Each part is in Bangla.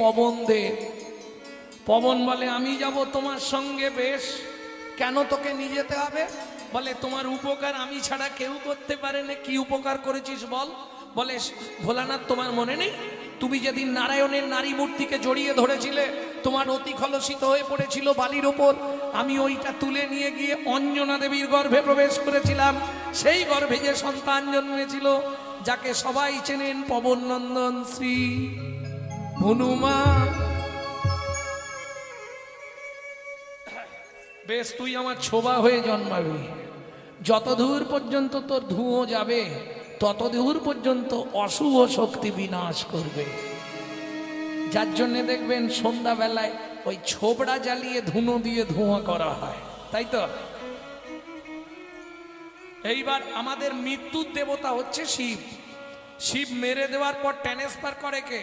পবন দে। পবন বলে আমি যাব তোমার সঙ্গে, বেশ, কেন তোকে নিয়ে যেতে হবে? বলে তোমার উপকার আমি ছাড়া কেউ করতে পারে না। কি উপকার করেছিস বল? বলে ভোলানাথ তোমার মনে নেই, তুমি যেদিন নারায়ণের নারী মূর্তিকে জড়িয়ে ধরেছিলে, তোমার অতি খলসিত হয়ে পড়েছিল বালির ওপর, আমি ওইটা তুলে নিয়ে গিয়ে অঞ্জনা দেবীর গর্ভে প্রবেশ করেছিলাম। সেই গর্ভে যে সন্তান জন্মেছিল, যাকে সবাই চেনেন পবন নন্দন শ্রী হনুমান। বেশ, তুই আমার ছোবা হয়ে জন্মাবি, যতদূর পর্যন্ত তোর ধুঁয়ো যাবে ততদূর পর্যন্ত অশুভ শক্তি বিনাশ করবে। যার জন্যে দেখবেন সন্ধ্যাবেলায় ওই ছোবড়া জ্বালিয়ে ধুনো দিয়ে ধোঁয়া করা হয়, তাই তো? এইবার আমাদের মৃত্যুর দেবতা হচ্ছে শিব। শিব মেরে দেওয়ার পর ট্রান্সফার করে কে?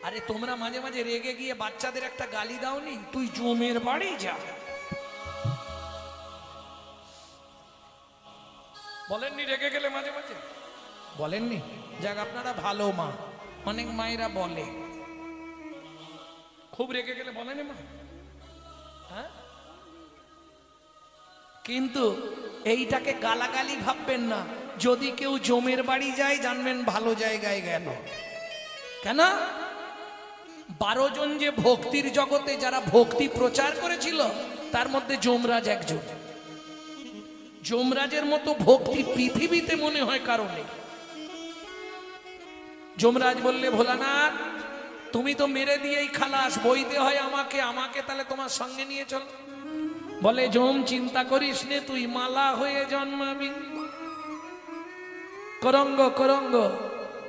আরে তোমরা মাঝে মাঝে রেগে গিয়ে বাচ্চাদের একটা গালি দাওনি, তুই জমের বাড়ি যা, বলেননি? রেগে গেলে মাঝে মাঝে বলেননি? যাক, আপনারা ভালো মা, অনেক মায়েরা বলে। খুব রেগে গেলে বলেনি মা? হ্যাঁ, কিন্তু এইটাকে গালাগালি ভাববেন না। যদি কেউ জমের বাড়ি যায়, জানবেন ভালো জায়গায় গেল। কেন? 12 জন যে ভক্তির জগতে যারা ভক্তি প্রচার করেছিল, তার মধ্যে যমরাজ একজন। যমরাজের মতো ভক্তি পৃথিবীতে মনে হয় কারো নেই। যমরাজ বললে ভোলানাথ তুমি তো মেরে দিয়েই খালাস, বইতে হয় আমাকে, আমাকে তাহলে তোমার সঙ্গে নিয়ে চল। বলে যম চিন্তা করিস নে, তুই মালা হয়ে জন্মাবি। করঙ্গ, করঙ্গ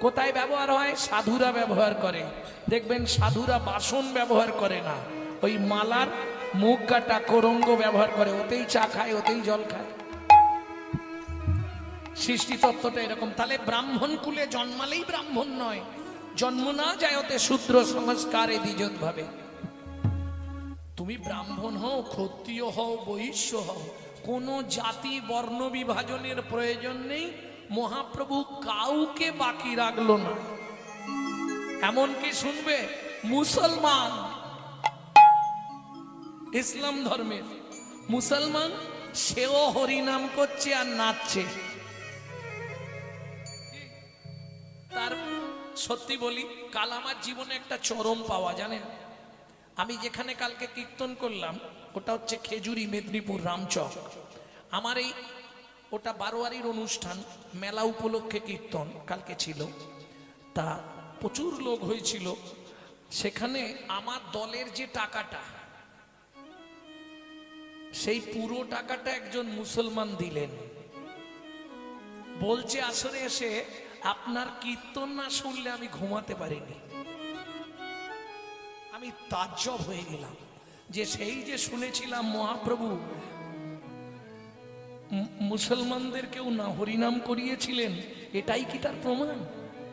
কোথায় ব্যবহার হয়? সাধুরা ব্যবহার করে। দেখবেন সাধুরা বাসন ব্যবহার করে না, ওই মালার মুখ কাটা করঙ্গ ব্যবহার করে, ওতেই চা খায়, ওতেই জল খায়। সৃষ্টি তত্ত্বটা এরকম। তাহলে ব্রাহ্মণ কুলে জন্মালেই ব্রাহ্মণ নয়, জন্ম না যায় ওতে শূদ্র সংস্কারে দ্বিজত ভাবে। তুমি ব্রাহ্মণ হও, ক্ষত্রিয় হও, বৈশ্য হও, কোনো জাতি বর্ণ বিভাজনের প্রয়োজন নেই। মহাপ্রভু কাউকে বাকি রাখলো না। এমনকি শুনবে মুসলমান, ইসলাম ধর্মের মুসলমান, সেও হরিনাম করছে আর নাচছে। তার সত্যি বলি, কাল আমার জীবনে একটা চরম পাওয়া, জানেন? আমি যেখানে কালকে কীর্তন করলাম, ওটা হচ্ছে খেজুরি, মেদিনীপুর, রামচক। আমার এই ওটা বারোয়ারির অনুষ্ঠান, মেলা উপলক্ষে কীর্তন কালকে ছিল। তা প্রচুর লোক হয়েছিল। সেখানে আমার দলের যে টাকাটা, সেই পুরো টাকাটা একজন মুসলমান দিলেন। বলছে আসরে এসে, আপনার কীর্তন না শুনলে আমি ঘুমাতে পারিনি। আমি তাজ্জব হয়ে গেলাম যে সেই যে শুনেছিলাম মহাপ্রভু মুসলমানদেরকেও না হরিনাম করিয়েছিলেন, এটাই কি তার প্রমাণ?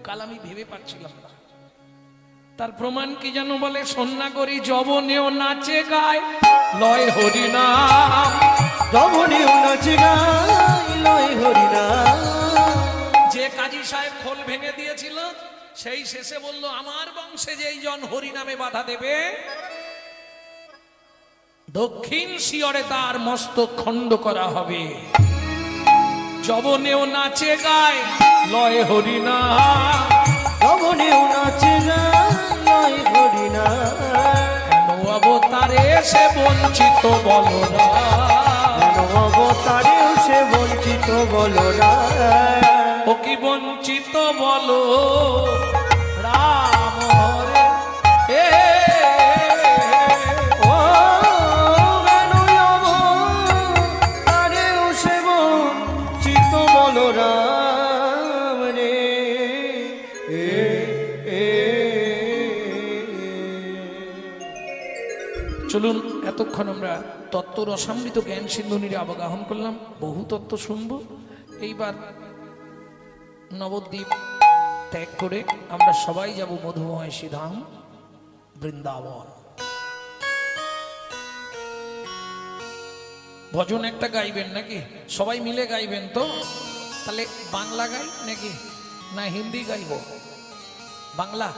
কাল আমি ভেবে পাচ্ছিলাম না তার প্রমাণ কি যেন। বলে সন্না করি যবনেও নাচে গায় লয় হরিনাম, যবনেও নাচে গায় লয় হরিনাম। যে কাজী সাহেব খোল ভেঙে দিয়েছিল, সেই শেষে বলল আমার বংশে যেই জন হরিনামে বাধা দেবে, দক্ষিণ শিয়রে তার মস্তক খণ্ড করা হবে। যবনেও নাচে গায় লয় হরিনাম, যবনেও নাচে গায় লয় হরিনাম। কেন অবতারে সে বঞ্চিত বলরা, কেন অবতারেও সে বঞ্চিত বলরা। ও কি বঞ্চিত বলো রাম হরে এ। ও কেন অবতারেও সে বঞ্চিত বলরাম রে। চলুন, এতক্ষণ আমরা তত্ত্ব রসামৃত জ্ঞান সিন্ধুনিরে অবগাহন করলাম, বহু তত্ত্ব শুনব। এইবার নবদ্বীপ ত্যাগ করে আমরা সবাই যাব মধুময় শ্রীধাম বৃন্দাবন। ভজন একটা গাইবেন নাকি? সবাই মিলে গাইবেন তো? তাহলে বাংলা গাই নাকি না হিন্দি গাইব? বাংলা।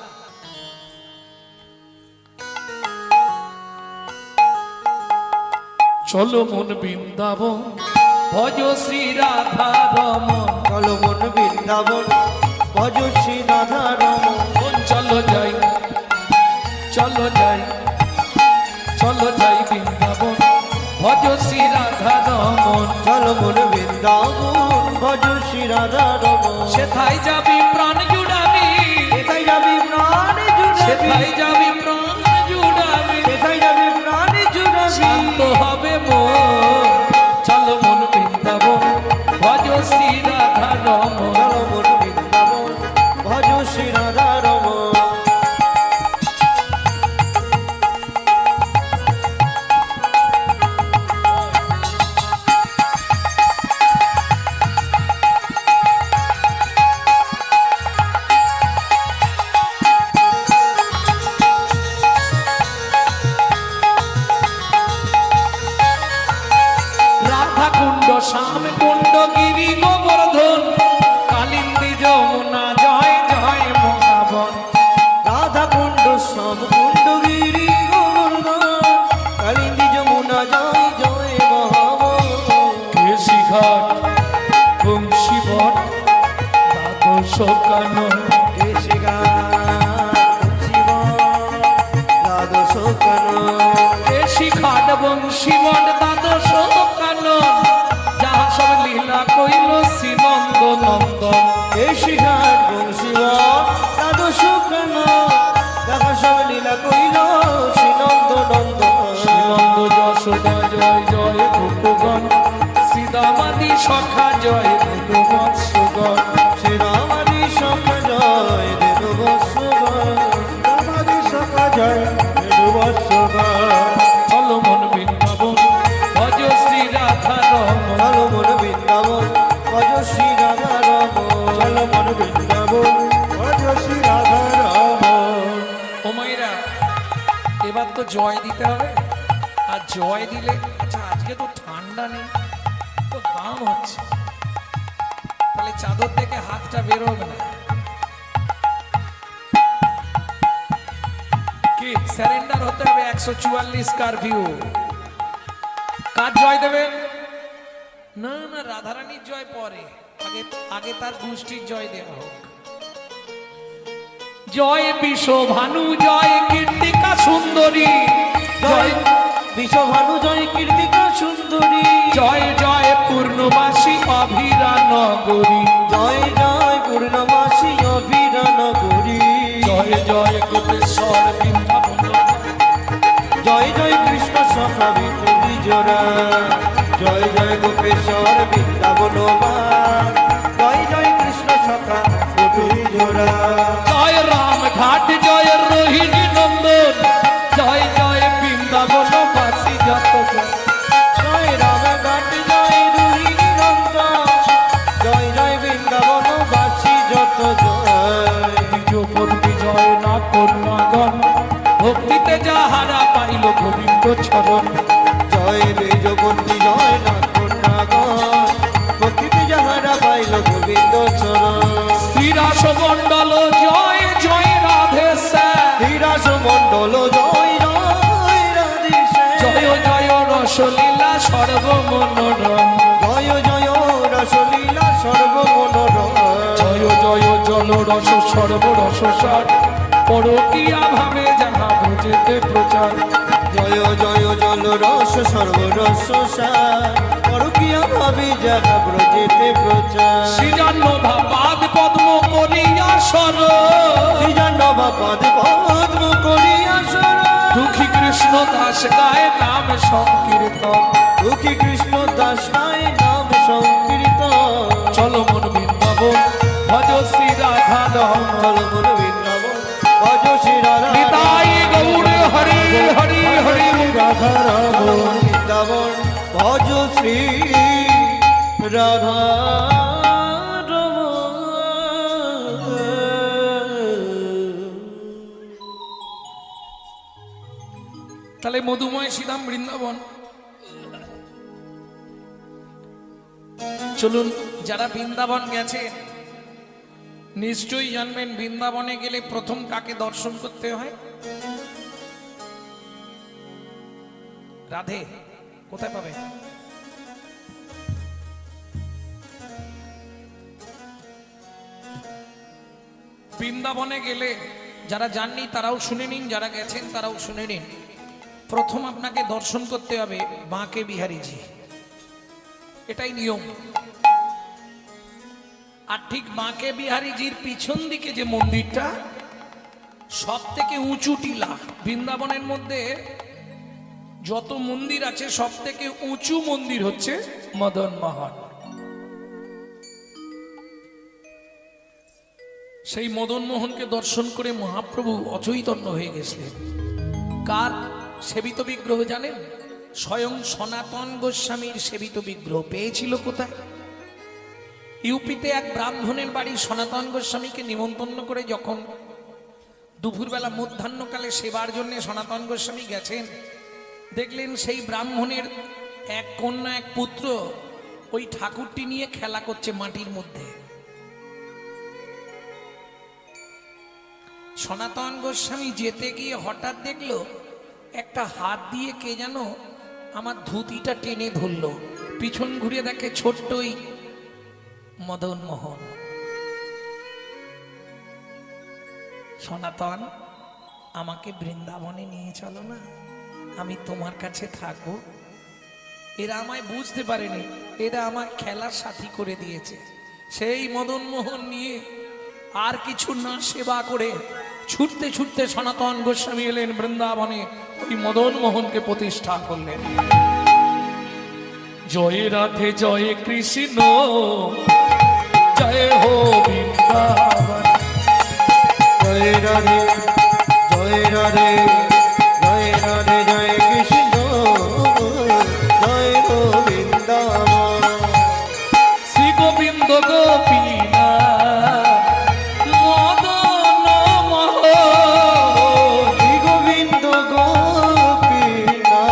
চলো মন বৃন্দাবন ভজ শ্রী রাধা রমন। চলো মন বৃন্দাবন ভজ শ্রী রাধা রমন। চলো যাই চলো যাই চলো যাই বৃন্দাবন ভজ শ্রী রাধা রমন। চলো মন বৃন্দাবন ভজ শ্রী রাধা রমন। সেথায় যাবি প্রাণ জুড়াবি, সেথায় যাবি প্রাণ জুড়াবি, সেথায় যাবি প্রাণ জুড়াবি, সেথায় যাবি প্রাণ জুড়াবি। শান্ত হবে মন। চলো মন বৃন্দাবন ভজ শ্রী রাধা রমন। চলো মন বৃন্দাবন ভজ শ্রী রাধা রমন। রাধা কুণ্ড শ্যাম কুণ্ড গিরি গোবর্ধন কালিন্দী যমুনা জয় জয় মহাবন। রাধা কুণ্ড শ্যাম কুণ্ড গিরি গোবর্ধন কালিন্দী যমুনা জয় জয় মহাবন। কেশি ঘাট বংশীবট দ্বাদশ কানন। দ্বাদশ কানন। কেশি ঘাট বংশীবট দ্বাদশ কানন যাহা সব লীলা কইল শ্রীনন্দ নন্দন। কেশিঘাট বংশীবট দ্বাদশ কানন দেখা সব লীলা কইল শ্রীনন্দ নন্দন। শ্রীনন্দ যশোদা জয় জয় গোপগণ শ্রীদামাদি সখা জয় মৎস্যগণ। শ্রীরামাদি সখা জয় দেববৎসগণ। রামাদি সখা জয় দেববৎসগণ। চলো মন বৃন্দাবন ভজ শ্রী রাধা রমন। চলো মন বৃন্দাবন ভজ শ্রী রাধা রমন। চলো মন বৃন্দাবন ভজ শ্রী রাধা রমন। ও মায়েরা, এবার তো জয় দিতে হবে। আর জয় দিলে, আচ্ছা আজকে তো ঠান্ডা নেই, তো ঘাম হচ্ছে, তাহলে চাদর থেকে হাতটা বেরোবে না কি? স্যারেন্ডার হতে হবে। 144 কারফিউ। কার জয় দেবেন? না না, রাধারানীর জয় পরে, আগে আগে তার গোষ্ঠীর জয় দেওয়া হোক। জয় বিশ্বভানু জয় কীর্তিকা সুন্দরী জয় জয় বিশ্বভানু জয় কীর্তিকা সুন্দরী। জয় জয় পূর্ণবাসী অভিরা নগরী। জয় জয় পূর্ণমাসী অভিরা নগরী। জয় জয় গোপেশ্বর বৃন্দাবন। জয় জয় কৃষ্ণ সখা বিজয়ী জোড়া। জয় জয় গোপেশ্বর বৃন্দাবন বাস। জয় জয় কৃষ্ণ সখা বিজয়ী জোড়া। জয় রাম ঘাট জয় রোহিণী নন্দন। জয় জয় বৃন্দাবন বাসী যত জন। জয় রামঘাট জয় রোহিণী নন্দন। জয় জয় বৃন্দাবন বাসী যত জয়। দ্বিজপতি জয় না কন্যাগণ ভক্তিতে যাহারা পাইল গোবিন্দ চরণ। জয় নিজবন্দী জয় নাথ কন্যাগণ ভক্তিতে যাহারা পাইল গোবিন্দ চরণ। শ্রীরাস মণ্ডল জয় জয় রাধে শ্যাম। ধীরাস মণ্ডল জয় জয় রাধেশ্যাম। জয় জয় রসলীলা সর্বমনোরম। জয় জয় রসলীলা সর্বমনোরম। জয় জয় জল রস সর্বরস সার পরকিয়া ভাবে যাহা বুঝেতে প্রচার। জয় জয় জল রস সর্বরস সার পরকীয়া ভাবে যাহা ব্রজেতে প্রচার। শ্রীজাহ্নভা পাদ পদ্ম করিয়া সর। শ্রীজাহ্নভা পদ পদ্ম করিয়া সর। দুঃখী কৃষ্ণ দাস গায়ে নাম সংকীর্তন। দুঃখী কৃষ্ণ দাস গায় নাম সংকীর্তন। চলো মন বৃন্দাবন ভজ শ্রী রাধা রমন। চলো মন বৃন্দাবন ভজ শ্রী রাধা নিতাই গৌর হরি হরি হরি রাধা রমন। বৃন্দাবন ভজ শ্রী রাধা তাহলে মধুময় শ্রীধাম বৃন্দাবন। চলুন যারা বৃন্দাবন গেছেন নিশ্চয়ই জানবেন বৃন্দাবনে গেলে প্রথম কাকে দর্শন করতে হয়? রাধে। কোথায় পাবে? বৃন্দাবনে গেলে যারা যাননি তারাও শুনে নিন, যারা গেছেন তারাও শুনে নিন। প্রথম আপনাকে দর্শন করতে হবে বাঁকে বিহারীজি, এটাই নিয়ম। আর ঠিক বাঁকে বিহারীজির পিছন দিকে যে মন্দিরটা সব থেকে উঁচু টিলা, বৃন্দাবনের মধ্যে যত মন্দির আছে সব থেকে উঁচু মন্দির হচ্ছে মদন মোহন। সেই মদন মোহনকে দর্শন করে মহাপ্রভু অচৈতন্য হয়ে গেছিলেন। কার সেবিত বিগ্রহ জানেন? স্বয়ং সনাতন গোস্বামীর সেবিত বিগ্রহ পেয়েছিল কোথায়? ইউপিতে এক ব্রাহ্মণের বাড়ি সনাতন গোস্বামীকে নিমন্ত্রণ করে যখন দুপুরবেলা মধ্যাহ্নকালে সেবার জন্য সনাতন গোস্বামী গেছেন, দেখলেন সেই ব্রাহ্মণের এক কন্যা এক পুত্র ওই ঠাকুরটি নিয়ে খেলা করছে মাটির মধ্যে। সনাতন গোস্বামী যেতে গিয়ে হঠাৎ দেখলো একটা হাত দিয়ে কে যেন আমার ধুতিটা টেনে ধরলো। পিছন ঘুরে দেখে ছোট্টই মদন মোহন। সনাতন, আমাকে বৃন্দাবনে নিয়ে চলো না, আমি তোমার কাছে থাকবো। এরা আমায় বুঝতে পারেনি, এরা আমার খেলার সাথী করে দিয়েছে। সেই মদন মোহন নিয়ে আর কিছু না সেবা করে ছুটতে ছুটতে সনাতন গোস্বামী এলেন বৃন্দাবনে, ওই মদন মোহনকে প্রতিষ্ঠা করলেন। জয় রাধে জয় কৃষ্ণ জয় হো বৃন্দাবন। জয় রাধে জয় রাধে জয় রাধে জয় কৃষ্ণ জয় হো বৃন্দাবন। শ্রী গোবিন্দ গোপীনা মদন মোহন। শ্রী গোবিন্দ গোপীনা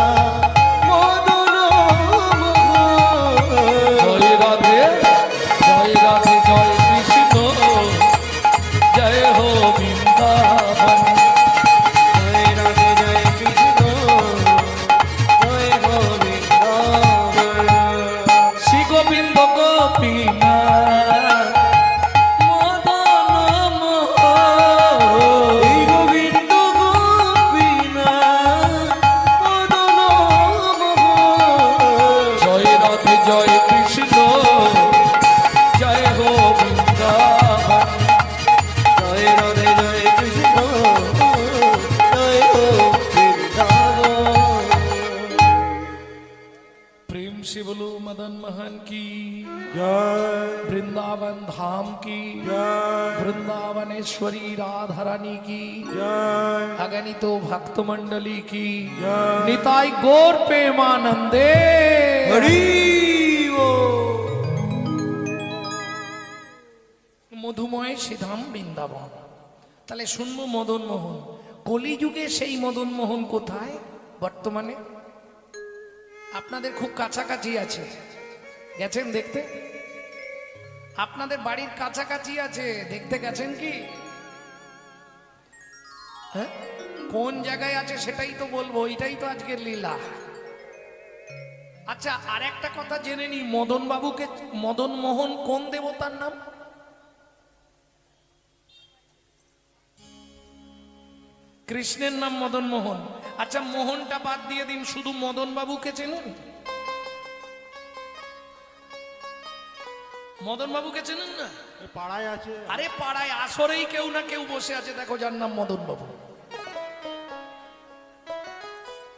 মদন মোহন। জয় রাধে জয় কৃষ্ণ জয় হো বৃন্দাবন। জয় রাধে জয় কৃষ্ণ জয় হো বৃন্দাবন। শ্রী গোবিন্দ গোপীনা মদন মোহন। শ্রী গোবিন্দ গোপীনা মদন মোহন। জয় রাধে জয় কৃষ্ণ জয় হো বৃন্দাবন। জয় রাধে জয় কৃষ্ণ জয় হো বৃন্দাবন। प्रेम से बोलो मदन मोहन की জয় वृंदावन धाम की জয় वृंदावनेश्वरी राधा रानी की জয় अगणित भक्त मंडली की জয় निताई गौर प्रेमानंदे হরি बोल। মধুময় সিধাম বৃন্দাবন। তাহলে শুনবো মদন মোহন। কলিযুগে সেই মদন মোহন কোথায়? বর্তমানে আপনাদের খুব কাছাকাছি আছে, গেছেন দেখতে? আপনাদের বাড়ির কাছাকাছি আছে, দেখতে গেছেন কি? হ্যাঁ, কোন জায়গায় আছে সেটাই তো বলবো, এটাই তো আজকের লীলা। আচ্ছা, আর একটা কথা জেনে নি, মদন বাবুকে মদন মোহন কোন দেবতার নাম? কৃষ্ণের নাম মদন মোহন। আচ্ছা, মোহনটা বাদ দিয়ে দিন, শুধু মদন বাবুকে চেনেন? মদন বাবুকে চেনেন না? পাড়ায় আছে। আরে পাড়ায় আসরেই কেউ না কেউ বসে আছে, দেখো, যার নাম মদন বাবু।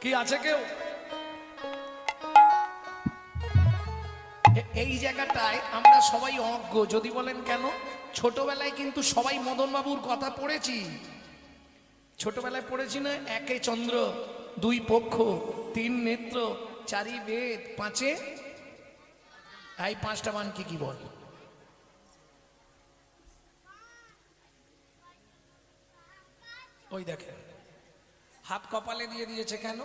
কি আছে কেউ? এই জায়গাটায় আমরা সবাই অজ্ঞ। যদি বলেন কেন, ছোটবেলায় কিন্তু সবাই মদন বাবুর কথা পড়েছি। ছোটবেলায় পড়েছি না, একে চন্দ্র, দুই পক্ষ, তিন নেত্র, চারি বেদ, পাঁচে এই পাঁচটা মান কি কি বল? ওই দেখেন হাত কপালে দিয়ে দিয়েছে। কেন?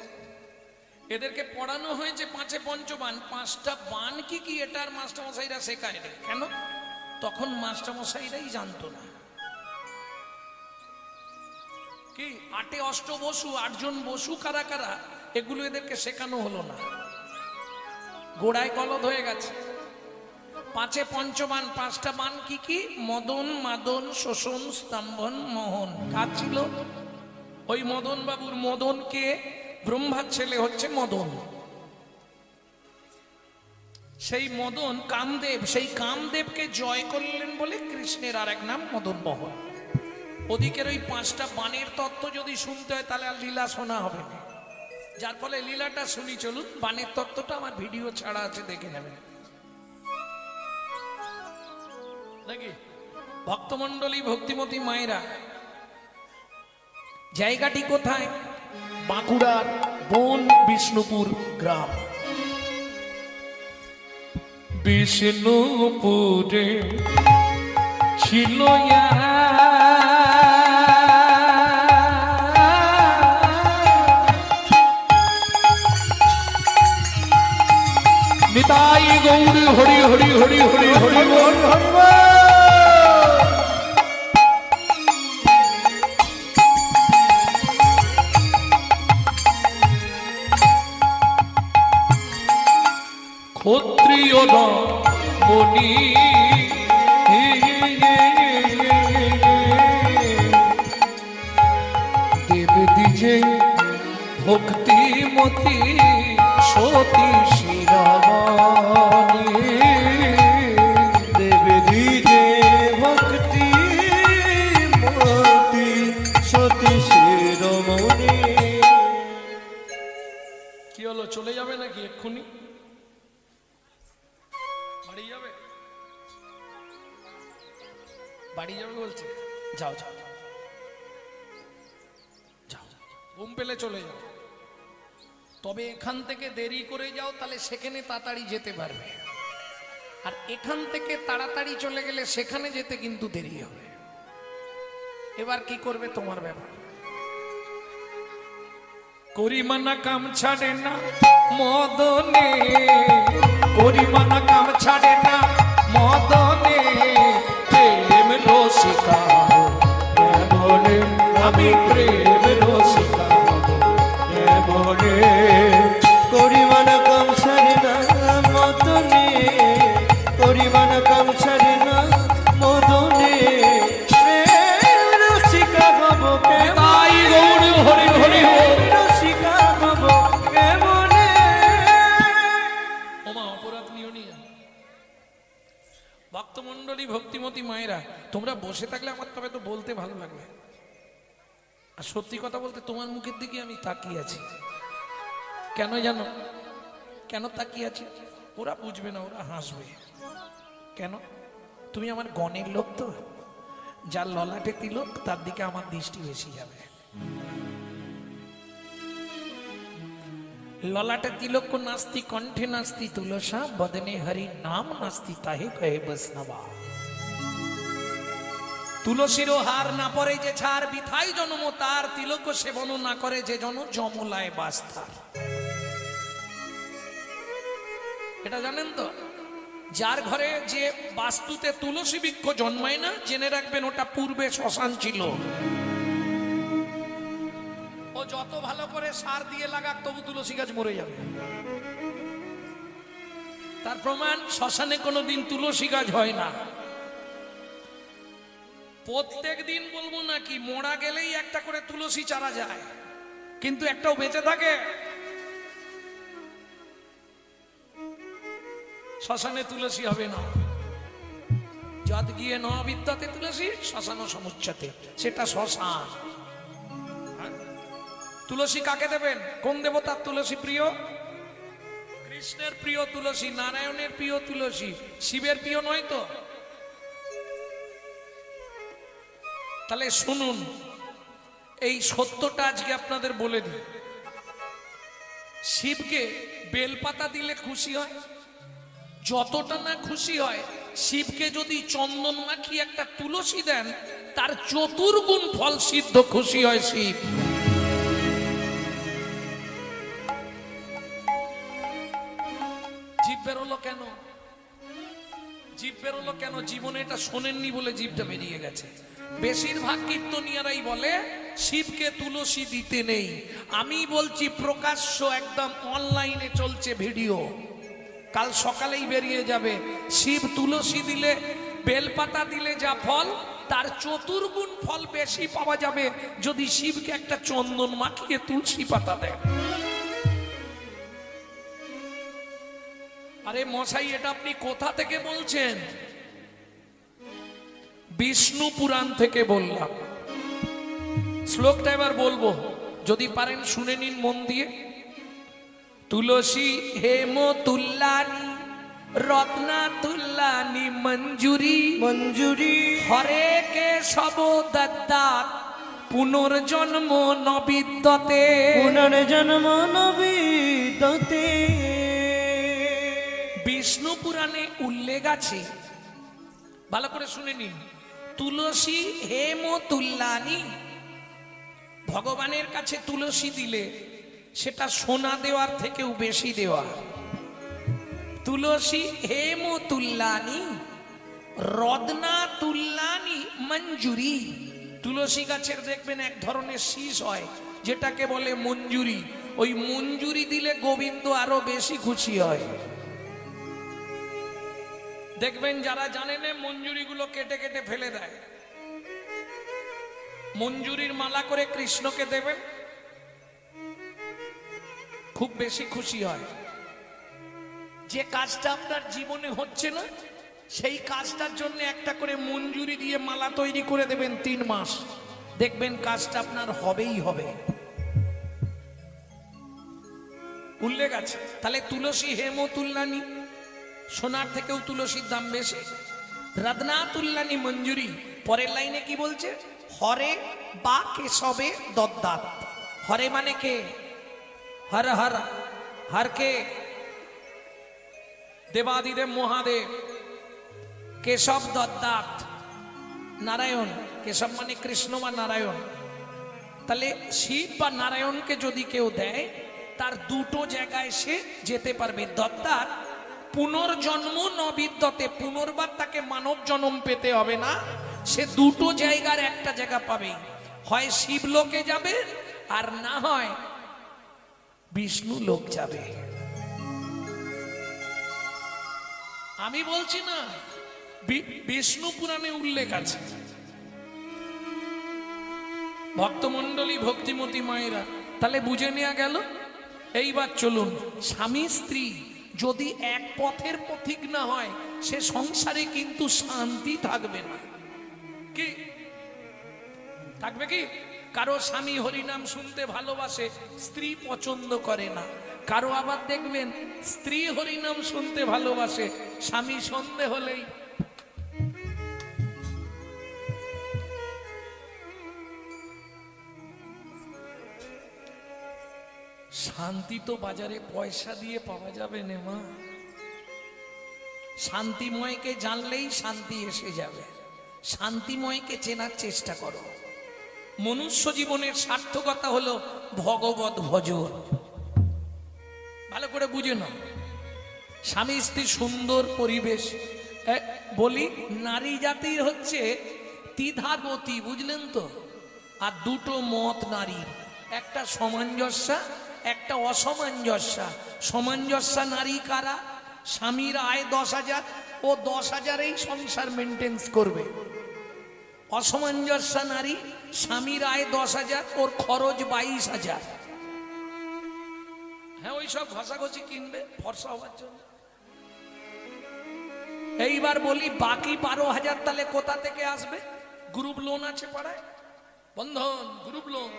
এদেরকে পড়ানো হয়েছে পাঁচে পঞ্চবান। পাঁচটা বান কি কি এটার মাস্টারমশাইরা শেখায় না। কেন? তখন মাস্টারমশাইরাই জানতো না। কি আটে অষ্ট বসু, 8জন বসু কারা কারা, এগুলো এদেরকে শেখানো হলো না। গোড়ায় গলদ হয়ে গেছে। 5 পঞ্চবান, 5টা বান কি কি? মদন, মাদন, শোষণ, স্তম্ভন, মোহন। কার ছিল? ওই মদন বাবুর। মদন কে? ব্রহ্মার ছেলে হচ্ছে মদন। সেই মদন কামদেব, সেই কামদেবকে জয় করলেন বলে কৃষ্ণের আর এক নাম মদন মোহন। ওদিকের ওই 5টা বানের তত্ত্ব যদি শুনতে হয় তাহলে আর লীলা শোনা হবে না, যার ফলে লীলাটা শুনি। চলুন, বানের তত্ত্বটা আমার ভিডিও ছাড়া আছে, দেখে নেবেন নাকি। ভক্তমণ্ডলী, ভক্তিমতী মায়েরা, জায়গাটি কোথায়? বাঁকুড়ার বন বিষ্ণুপুর গ্রাম। বিষ্ণুপুরে ছিল নিতাই গৌর হরি হরি হরি হরি হরি বল হরি বল। ক্ষত্রিয় মণি দেব দিজে ভক্তিমতী সতী শিরোমণি। দেব দিজে ভক্তি মতি সতী শিরোমণি। কি হলো, চলে যাবে নাকি এক্ষুনি? বাড়ি যাবে? বাড়ি যাবে বলছে? যাও যাও যাও, ঘুম পেলে চলে যাও। তবে এখান থেকে দেরি করে যাও, তাহলে সেখানে তাড়াতাড়ি যেতে পারবে। আর এখান থেকে তাড়াতাড়ি চলে গেলে সেখানে যেতে কিন্তু দেরি হবে। এবার কি করবে তোমার ব্যাপার। করিমানা কাম ছাড়ে না মদনে, করিমানা কাম ছাড়ে না মদনে, প্রেম রসিকা কেমনে, আমি প্রেম রসিকা কেমনে। করিমান কাম ছাড়ে না মদনে, করিমান কাম ছাড়ে না মদনে, প্রেম রসিকা হব তাই গৌর হরি হরি হরি। রসিকা হব কেমনে। ওমা, অপরাধ নিও নি। ভক্তমণ্ডলী, ভক্তিমতী মায়েরা, তোমরা বসে থাকলে আমার তবে তো বলতে ভালো লাগবে। আর সত্যি কথা বলতে তোমার মুখের দিকে আমি তাকিয়ে আছি। কেন জানো কেন তাকিয়ে আছি? ওরা বুঝবে না, ওরা হাসবে। কেন? তুমি আমার গণের লোক তো, যার ললাটে তিলক তার দিকে আমার দৃষ্টি বেশি যাবে। ললাটে তিলক নাস্তি, কণ্ঠে নাস্তি তুলসা, বদনে হরি নাম নাস্তি, তাহে কহে বৈষ্ণবা। তুলসীরও হার না পরে যে ছাড়, বিথাই জন্ম তার, তিলক সেবন না করে যে জন, যমলায় বাস্তার। এটা জানেন তো? যার ঘরে যে বাস্তুতে তুলসী বৃক্ষ জন্মায় না, জেনে রাখবেন ওটা পূর্বে শ্মশান ছিল। ও যত ভালো করে সার দিয়ে লাগাক তবু তুলসী গাছ মরে যাবে। তার প্রমাণ, শ্মশানে কোনোদিন তুলসী গাছ হয় না। প্রত্যেক দিন বলবো নাকি, মোড়া গেলেই একটা করে তুলসী চারা যায়, কিন্তু একটাও বেঁচে থাকে? শ্মশানে তুলসী হবে না। যদ গিয়ে ন বিদ্যাতে তুলসী, শ্মশান সমুচ্চতে, সেটা শ্মশান। তুলসী কাকে দেবেন? কোন দেবতার তুলসী প্রিয়? কৃষ্ণের প্রিয় তুলসী, নারায়ণের প্রিয় তুলসী, শিবের প্রিয় নয় তো? তাহলে শুনুন, এই সত্যটা আজকে আপনাদের বলে দিই। শিবকে বেলপাতা দিলে খুশি হয়, যতটা না খুশি হয়, শিবকে যদি চন্দন মাখিয়ে একটা তুলসী দেন, তার চতুর্গুণ ফল সিদ্ধ খুশি হয় শিব। জীব বেরোলো কেন? জীব বেরোলো কেন? কেন জীবনে এটা শোনেননি বলে জিভটা বেরিয়ে গেছে। বেশিরভাগ কীর্তনিয়ারাই বলে শিবকে তুলসী দিতে নেই। আমি বলছি প্রকাশ্য একদম অনলাইনে চলছে ভিডিও, কাল সকালেই বেরিয়ে যাবে। শিব তুলসী দিলে, বেলপাতা দিলে যা ফল, তার চতুর্গুণ ফল বেশি পাওয়া যাবে যদি শিবকে একটা চন্দন মাখিয়ে তুলসী পাতা দেয়। আরে মশাই, এটা আপনি কোথা থেকে বলছেন? বিষ্ণু পুরাণ থেকে বললাম। শ্লোকটা এবার বলবো, যদি পারেন শুনে নিন মন দিয়ে। তুলসী হেম তুল্লানি রত্না তুল্লানি মঞ্জুরি মঞ্জুরি হরে কে সব দদ্দাত পুনর্জন্ম নবিদ্যতে। পুনর্জন্ম নবিদ্যতে। বিষ্ণু পুরাণে উল্লেখ আছে, ভালো করে শুনে নিন। তুলসী হেম তুল্লানি, ভগবানের কাছে তুলসী দিলে সেটা সোনা দেওয়ার থেকেও বেশি দেওয়া। তুলসী হেম তুল্লানি রত্না তুল্লানি মঞ্জুরি। তুলসী গাছের দেখবেন এক ধরনের শীষ হয় যেটাকে বলে মঞ্জুরি। ওই মঞ্জুরি দিলে গোবিন্দ আরো বেশি খুশি হয়। দেখবেন যারা জানে না মঞ্জুরিগুলো কেটে কেটে ফেলে দেয়। মঞ্জুরির মালা করে কৃষ্ণকে দেবেন, খুব বেশি খুশি হয়। যে কাজটা আপনার জীবনে হচ্ছে না, সেই কাজটার জন্য একটা করে মঞ্জুরি দিয়ে মালা তৈরি করে দেবেন 3 মাস, দেখবেন কাজটা আপনার হবেই হবে। উল্লেখ আছে। তাহলে তুলসী হেম তুল্লানি, সোনার থেকেও তুলসীর দাম বেশি। রত্না তুল্লানি মঞ্জুরি। পরের লাইনে কি বলছে? হরে বা কেশবে দদ্দাত। হরে মানে কে? হর হর। হর কে? দেবাদিদেব মহাদেব। কেশব দদ্দাত নারায়ণ। কেশব মানে কৃষ্ণ বা নারায়ণ। তাহলে শিব বা নারায়ণকে যদি কেউ দেয়, তার দুটো জায়গায় সে যেতে পারবে। দদ্দাত পুনর্জন্ম নবিদ্যতে, পুনর্বার তাকে মানব জন্ম পেতে হবে না, সে দুটো জায়গার একটা জায়গা পাবে। হয় শিবলোকে যাবে, আর না হয় বিষ্ণু লোক যাবে। আমি বলছি না, বিষ্ণু পুরাণে উল্লেখ আছে। ভক্তমণ্ডলী, ভক্তিমতী মায়েরা, তাহলে বুঝে নেওয়া গেল। এইবার চলুন, স্বামী স্ত্রী যদি এক পথের পথিক না হয়, সে সংসারে কিন্তু শান্তি থাকবে না। কি থাকবে? কি কারো স্বামী হরিনাম শুনতে ভালোবাসে, স্ত্রী পছন্দ করে না। কারো আবার দেখবেন স্ত্রী হরিনাম শুনতে ভালোবাসে, স্বামী সন্ধে হলেই শান্তি তো বাজারে পয়সা দিয়ে পাওয়া যাবে না মা। শান্তিময়কে জানলেই শান্তি এসে যাবে। শান্তিময়কে চেনার চেষ্টা করো। মনুষ্য জীবনের সার্থকতা হলো ভগবত ভজন। ভালো করে বুঝে নাও। স্বামী স্ত্রী সুন্দর পরিবেশ। বলি, নারী জাতির হচ্ছে দ্বিধাগতি, বুঝলেন তো? আর দুটো মত নারীর, একটা সামঞ্জস্যা, একটা অসামঞ্জস্যা। সামঞ্জস্যা নারী কারা? স্বামীর আয় 10,000, ও 10,000-এই সংসার মেনটেন্স করবে। অসামঞ্জস্যা নারী, স্বামীর আয় 10,000, ওর খরচ 22,000। হ্যাঁ, ওই সব ঘষাঘষি কিনবে ফর্সা হওয়ার জন্য। এইবার বলি, বাকি 12,000 তাহলে কোথা থেকে আসবে? গ্রুপ লোন আছে পাড়ায়, বন্ধন গ্রুপ লোন।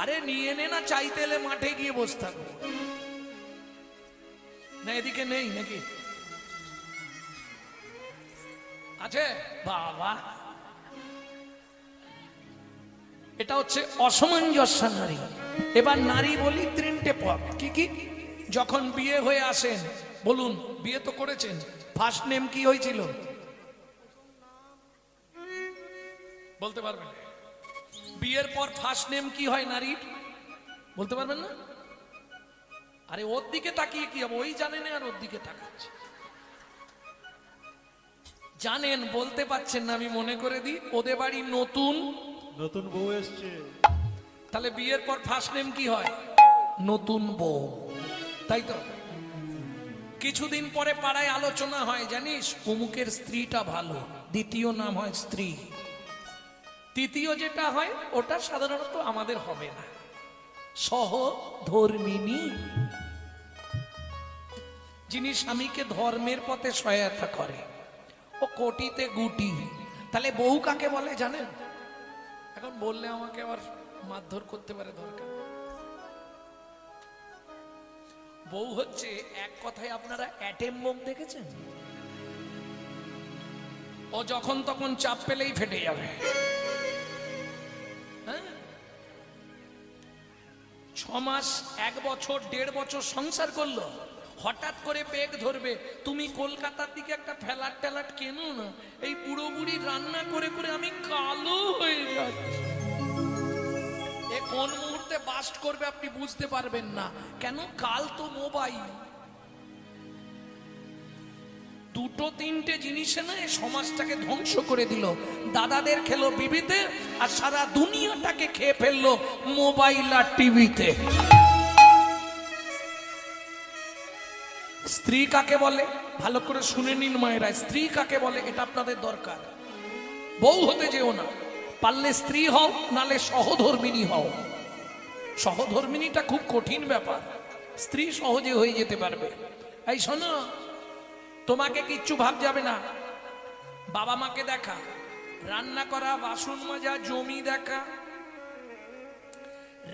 আরে নিয়ে নে না, চাইতে এলে মাঠে গিয়ে বসে থাকবো না। এদিকে নেই নাকি? আছে বাবা। এটা হচ্ছে অসামঞ্জস্য নারী। এবার নারী বলি 3টে পথ। কি কি? যখন বিয়ে হয়ে আসেন, বলুন, বিয়ে তো করেছেন, ফার্স্ট নেম কি হয়েছিল? বলতে পারবেন? বিয়ের পর ফার্স্ট নেম কি হয় নারীর? বলতে পারবেন না? আরে ওর দিকে তাকিয়ে কি হবে? ওই জানে না, আর ওর দিকে তাকাচ্ছে। জানেন বলতে পারছেন না, আমি মনে করে দিই ওদের বাড়ি নতুন, নতুন বউ এসছে। তাহলে বিয়ের পর ফার্স্ট নেম কি হয়? নতুন বউ, তাই তো? কিছুদিন পরে পাড়ায় আলোচনা হয়, জানিস অমুকের স্ত্রীটা ভালো, দ্বিতীয় নাম হয় স্ত্রী। তৃতীয় যেটা হয় ওটা সাধারণত আমাদের হবে না, সহধর্মিনী, যিনি স্বামীকে ধর্মের পথে সহায়তা করে, ও কোটিতে গুটি। তাহলে বউ কাকে বলে জানেন? এখন বললে আমাকে আবার মারধর করতে পারে, দরকার। বউ হচ্ছে এক কথায়, আপনারা অ্যাটেম বোম দেখেছেন? ও যখন তখন চাপ পেলেই ফেটে যাবে। হ্যাঁ, 6 মাস 1 বছর 1.5 বছর সংসার করলো, হঠাৎ করে বেগ ধরবে, তুমি কলকাতার দিকে একটা ফ্ল্যাট ট্যালাট কেনো না, এই বুড়ো বুড়ি রান্না করে করে আমি কালো হয়ে যাচ্ছি। এ কোন মুহূর্তে বাস্ট করবে আপনি বুঝতে পারবেন না, কেন? কাল তো মোবাইল। দুটো তিনটে জিনিসে না এই সমাজটাকে ধ্বংস করে দিল। দাদাদের খেলো বিবিতে, আর সারা দুনিয়াটাকে খেয়ে ফেললো মোবাইল আর টিভিতে। স্ত্রী কাকে বলে ভালো করে শুনে নিন মায়েরা, স্ত্রী কাকে বলে এটা আপনাদের দরকার। বউ হতে যেও না, পারলে স্ত্রী হও, নালে সহধর্মিনী হও। সহধর্মিনীটা খুব কঠিন ব্যাপার, স্ত্রী সহজে হয়ে যেতে পারবে। এই শোনো, তোমাকে কিচ্ছু ভাব যাবে না, বাবা মাকে দেখা, রান্না করা, বাসন মাজা, জমি দেখা,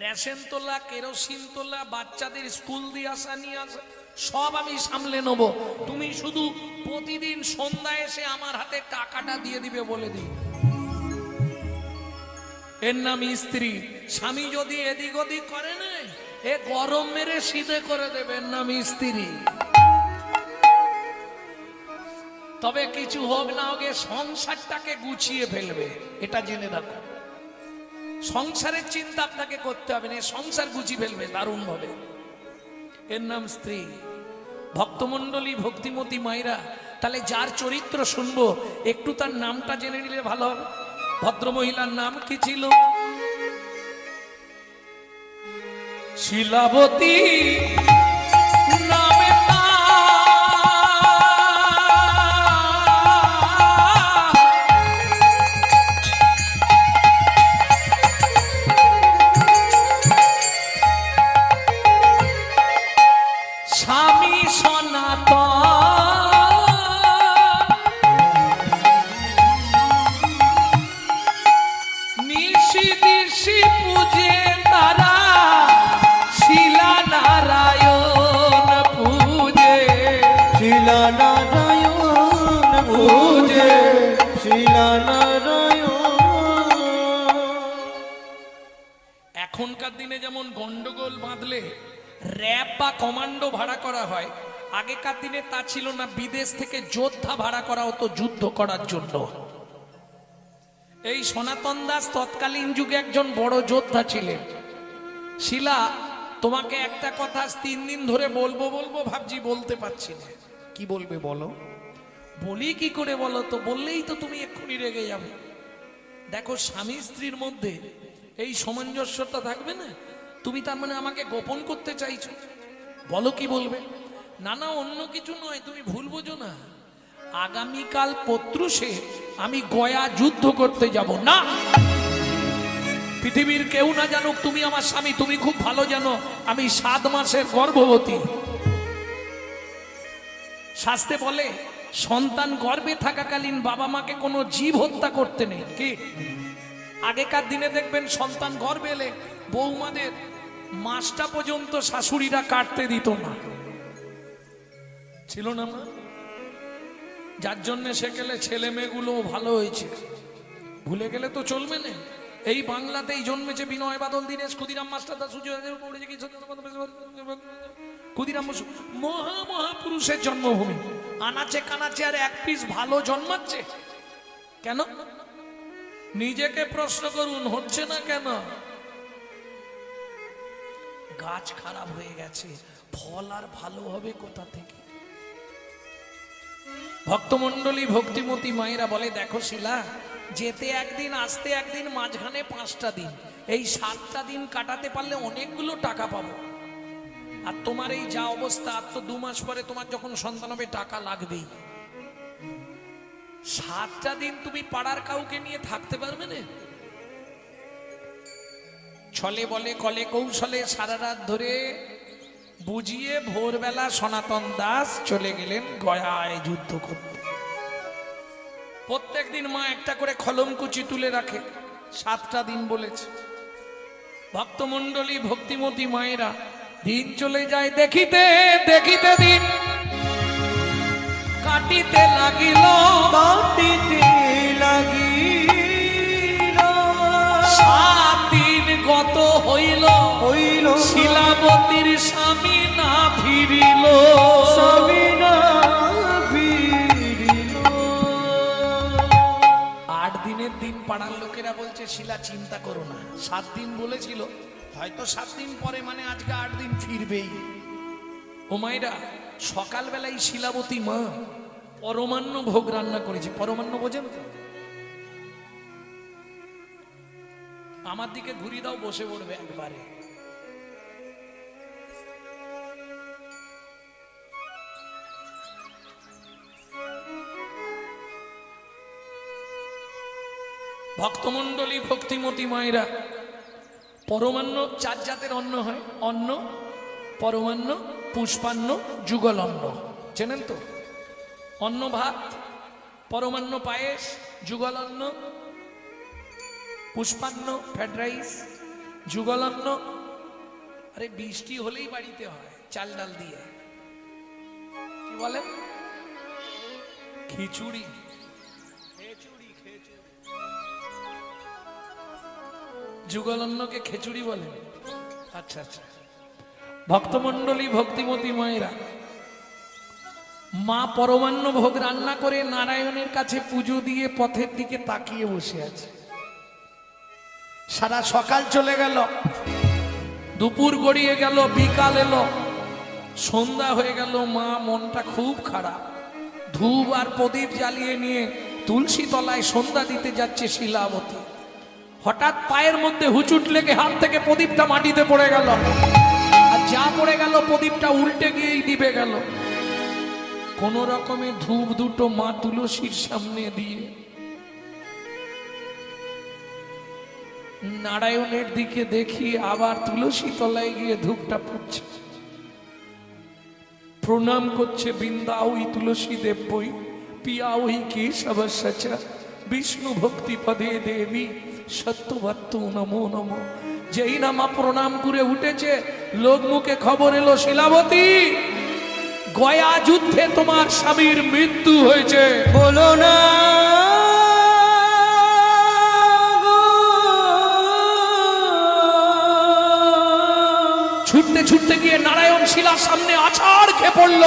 রেশন তোলা, কেরোসিন তোলা, বাচ্চাদের স্কুল দিয়ে আসা নিয়ে আসা, সব আমি সামলে নেবো। তুমি শুধু প্রতিদিন সন্ধ্যায় এসে আমার হাতে টাকাটা দিয়ে দিবে বলে দিই। এর নাম স্ত্রী। স্বামী যদি এদিক ওদিক করে না, এ গরম মেরে শীতে করে দেবে, এর নাম স্ত্রী। তবে কিছু হোক না হোক সংসারটাকে গুছিয়ে ফেলবে, এটা জেনে রাখো। সংসারের চিন্তা আপনাকে করতে হবে না, সংসার গুছিয়ে ফেলবে দারুণ ভাবে। এর নাম স্ত্রী। ভক্তমন্ডলী, ভক্তিমতী মায়েরা, তাহলে যার চরিত্র শুনবো একটু তার নামটা জেনে নিলে ভালো হবে। ভদ্রমহিলার নাম কি ছিল? শিলাবতী নামে স্বামী সনাতন, নিশি দিশি পূজে তারা, শিলা নারায়ণ পূজে, শিলা নারায়ণ পূজে, শিলা নারায়ণ। এখনকার দিনে যেমন গন্ডগোল বাঁধলে র্যাব বা কমান্ডো ভাড়া করা হয়, আগেকার দিনে তা ছিল না, বিদেশ থেকে যোদ্ধা ভাড়া করা হতো যুদ্ধ করার জন্য। এই সনাতন দাস তৎকালীন যুগে একজন বড় যোদ্ধা ছিলেন। শিলা, তোমাকে একটা কথা 3 দিন ধরে বলবো বলবো ভাবছি, বলতে পারছি না। কি বলবে বলো? বলি কি করে বলো তো, বললেই তো তুমি এক্ষুনি রেগে যাবে। দেখো, স্বামী স্ত্রীর মধ্যে এই সামঞ্জস্যতা থাকবে না, তুমি তার মানে আমাকে গোপন করতে চাইছো। বলো কি বলবে? না না, অন্য কিছু নয়, তুমি ভুল বোঝো না। আগামীকাল পত্রুষে আমি গয়া যুদ্ধ করতে যাব না। পৃথিবীর কেউ না জানুক তুমি আমার স্বামী, তুমি খুব ভালো জানো আমি 7 মাসের গর্ভবতী। শাস্ত্রে বলে সন্তান গর্ভে থাকাকালীন বাবা মাকে কোনো জীব হত্যা করতে নেই। কি আগেকার দিনে দেখবেন সন্তান গর্ভে এলে বৌমাদের মাসটা পর্যন্ত শাশুড়িরা কাটতে দিত না, ছিল না মা? যার জন্য সেকেলে ছেলে মেয়েগুলো ভালো হয়েছে, ভুলে গেলে তো চলবে না। এই বাংলাতেই জন্মেছে বিনয় বাদল, দীনেশ, ক্ষুদিরাম মাস্টার দাস, ক্ষুদিরাম বসু, মহা মহাপুরুষের জন্মভূমি। আনাচে কানাচে আর এক পিস ভালো জন্মাচ্ছে কেন? নিজেকে প্রশ্ন করুন, হচ্ছে না কেন? গাছ খারাপ হয়ে গেছে, ফল আর ভালো হবে কোথা থেকে? ভক্তমণ্ডলী ভক্তিমতী মায়েরা বলে, দেখো শিলা, যেতে একদিন আসতে একদিন, মাঝখানে 5টা দিন, এই 7টা দিন কাটাতে পারলে অনেকগুলো টাকা পাবো। আর তোমার এই যা অবস্থা, আর তো 2 মাস পরে তোমার যখন সন্তান হবে টাকা লাগবেই। 7টা দিন তুমি পাড়ার কাউকে নিয়ে থাকতে পারবে না? ছলে বলে কলে কৌশলে সারা রাত ধরে বুঝিয়ে ভোরবেলা সনাতন দাস চলে গেলেন গয়ায় যুদ্ধ করতে। প্রত্যেকদিন মা একটা করে খলমকুচি তুলে রাখে, 7টা দিন বলেছে। ভক্তমণ্ডলী ভক্তিমতী মায়েরা, দিন চলে যায় দেখিতে দেখিতে, দিন কাটিতে লাগিল, কাটিতে লাগিল, 7 দিন গত হইল, হইল শিলাবতীর স্বামী না ফিরিল। স্বামী না ফিরিল। 8 দিনের দিন পাড়ার লোকেরা বলছে, শিলা চিন্তা করো না, 7 দিন বলেছিল, হয়তো 7 দিন পরে মানে আজকে 8 দিন ফিরবেই। ও মায়েরা, সকালবেলায় শিলাবতী মা পরমান্ন ভোগ রান্না করেছে। পরমান্ন বোঝেন তো? আমার দিকে ঘুরি দাও, বসে পড়বে একবারে। ভক্তমণ্ডলী ভক্তিমতী মায়েরা, পরমান্ন 4 জাতের অন্ন হয়। অন্ন, পরমান্ন, পুষ্পান্ন, যুগল অন্ন। চেনেন তো? অন্ন ভাত, পরমান্ন পায়েস, যুগল অন্ন, পুষ্পান্ন ফ্রাইড রাইস, যুগল অন্ন। আরে বৃষ্টি হলেই বাড়িতে হয় চাল ডাল দিয়ে, কি বলেন, খিচুড়ি। যুগল অন্নকে খিচুড়ি বলেন? আচ্ছা আচ্ছা। ভক্তমণ্ডলী ভক্তিমতী মায়েরা, মা পরমান্ন ভোগ রান্না করে নারায়ণের কাছে পুজো দিয়ে পথের দিকে তাকিয়ে বসে আছে। সারা সকাল চলে গেল, দুপুর গড়িয়ে গেল, বিকাল এলো, সন্ধ্যা হয়ে গেল। মা মনটা খুব খারাপ, ধূপ আর প্রদীপ জ্বালিয়ে নিয়ে তুলসী তলায় সন্ধ্যা দিতে যাচ্ছে শিলাবতী। হঠাৎ পায়ের মধ্যে হুচুট লেগে হাত থেকে প্রদীপটা মাটিতে পড়ে গেল, আর যা পড়ে গেল প্রদীপটা উল্টে গিয়েই নিভে গেল। কোন রকমে ধূপ দুটো মা তুলসীর সামনে দিয়ে নারায়ণের দিকে দেখি আবার তুলসী তলায় গিয়ে ধূপটা পুড়ছে। প্রণাম করছে, বৃন্দাওই তুলসী দেবই পিয়াওই কেশব সচা বিষ্ণু ভক্তি পদে দেবী সত্যবত্ত নমো নমো। যেই না মা প্রণাম করে উঠেছে, লোক মুখে খবর এলো, শিলাবতী, গয়া যুদ্ধে তোমার স্বামীর মৃত্যু হয়েছে। বলো না ছুটতে ছুটতে গিয়ে নারায়ণ শিলার সামনে আছাড় খেয়ে পড়ল।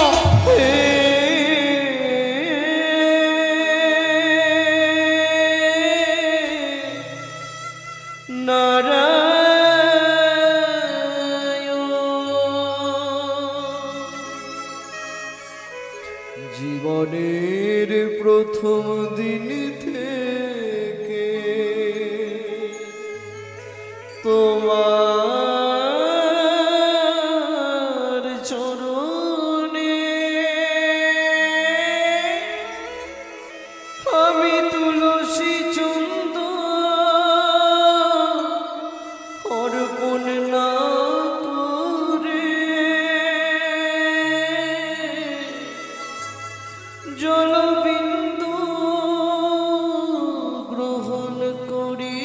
জীবনের প্রথম দিন থেকে তোমার চরণে আমি তুলসী চন্দন অর্পণ না করে জলবিন্দু গ্রহণ করি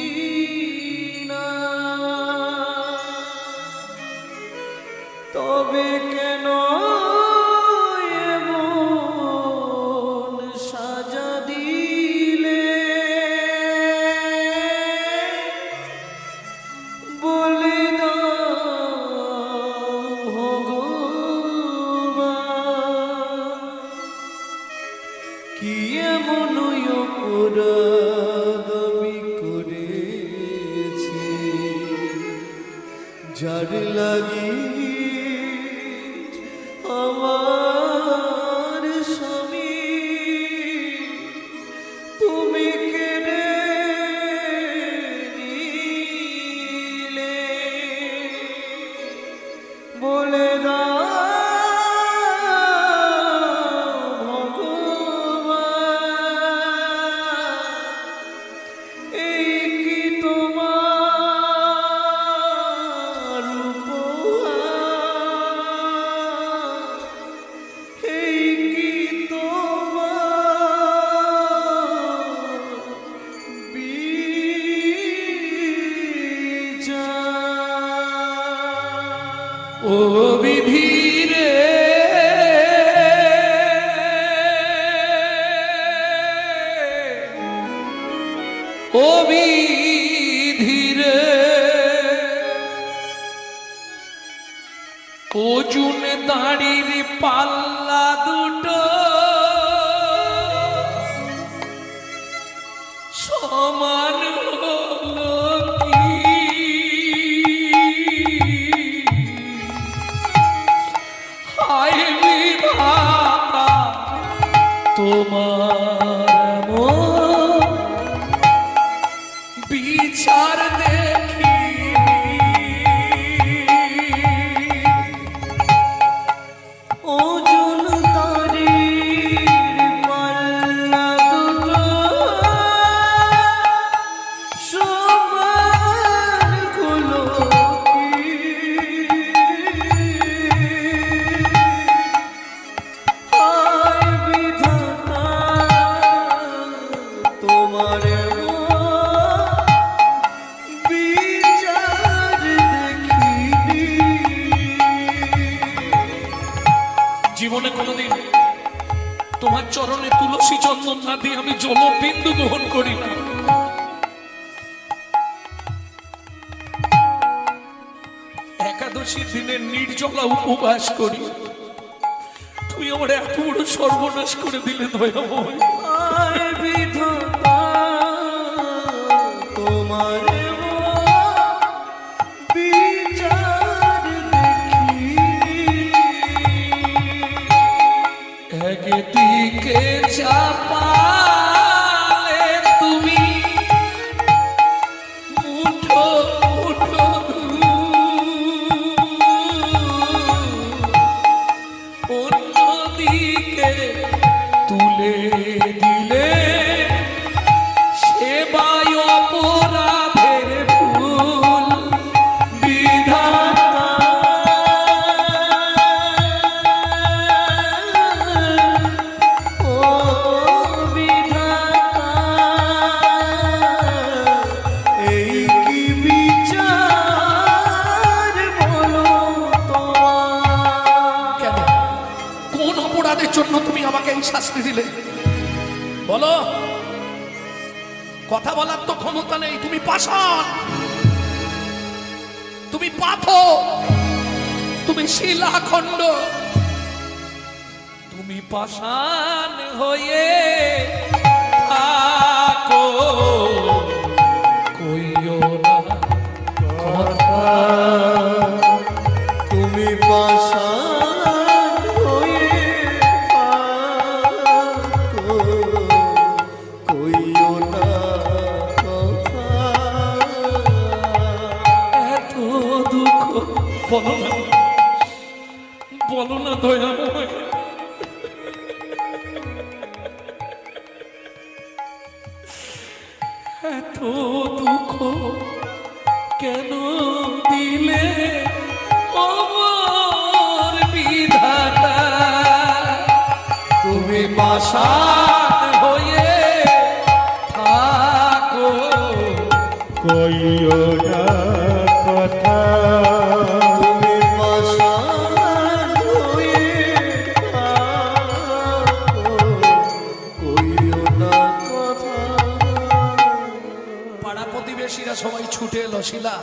না। তবে কেন এমন সাজা দিলে, বলে দাও ভগবান, কি এমন অপরাধ আমি করেছি, যার লাগি আমার স্বামী বিচার ও বিধি রে ও বিধি রে অর্জুন দাঁড়ির পাল্লা দুটো সমান হলো কি হায় বিধাতা তোমার এমন বিচার ওজন তারির পাল্লা দুটো সমান হলো কি হায় বিধাতা তোমার বিচার দেখিনি। জীবনে কোনোদিন তোমার চরণে তুলসী চন্দন না দিয়ে আমি জলবিন্দু গ্রহণ করি না। একাদশীর দিনের নির্জলা উপবাস করি, তুমি আমার এত বড় সর্বনাশ করে দিলে দয়াময়। হায় বিধাতা তোমার বিচার দেখিনি। একদিকে চাপালে তুমি মুঠো মুঠো অন্যদিকে তুলে দিলে সেবায় অপরাধের ফুল বিধাতা ও বিধাতা এই কি বিচার বলো তোমার। কেন? কোন অপরাধের জন্য তুমি আমাকে এই শাস্তি দিলে বলো? কথা বলার তো ক্ষমতা নেই। তুমি পাষাণ, তুমি পাথর, তুমি শিলাখণ্ড, তুমি পাষাণ হয়ে থাকো, কইও না কথা। তুমি পাষাণ হয়ে থাকো, কইও না কথা। এত দুঃখ বলো না, বলো না দয়াময়। এত দুঃখ কেন দিলে আমার বিধাতা? তুমি পাষাণ হয়ে থাকো, কইও না কথা। তুমি পাষাণ হয়ে থাকো, কইও না কথা। পাড়া প্রতিবেশীরা সবাই ছুটে এলো। শিলা,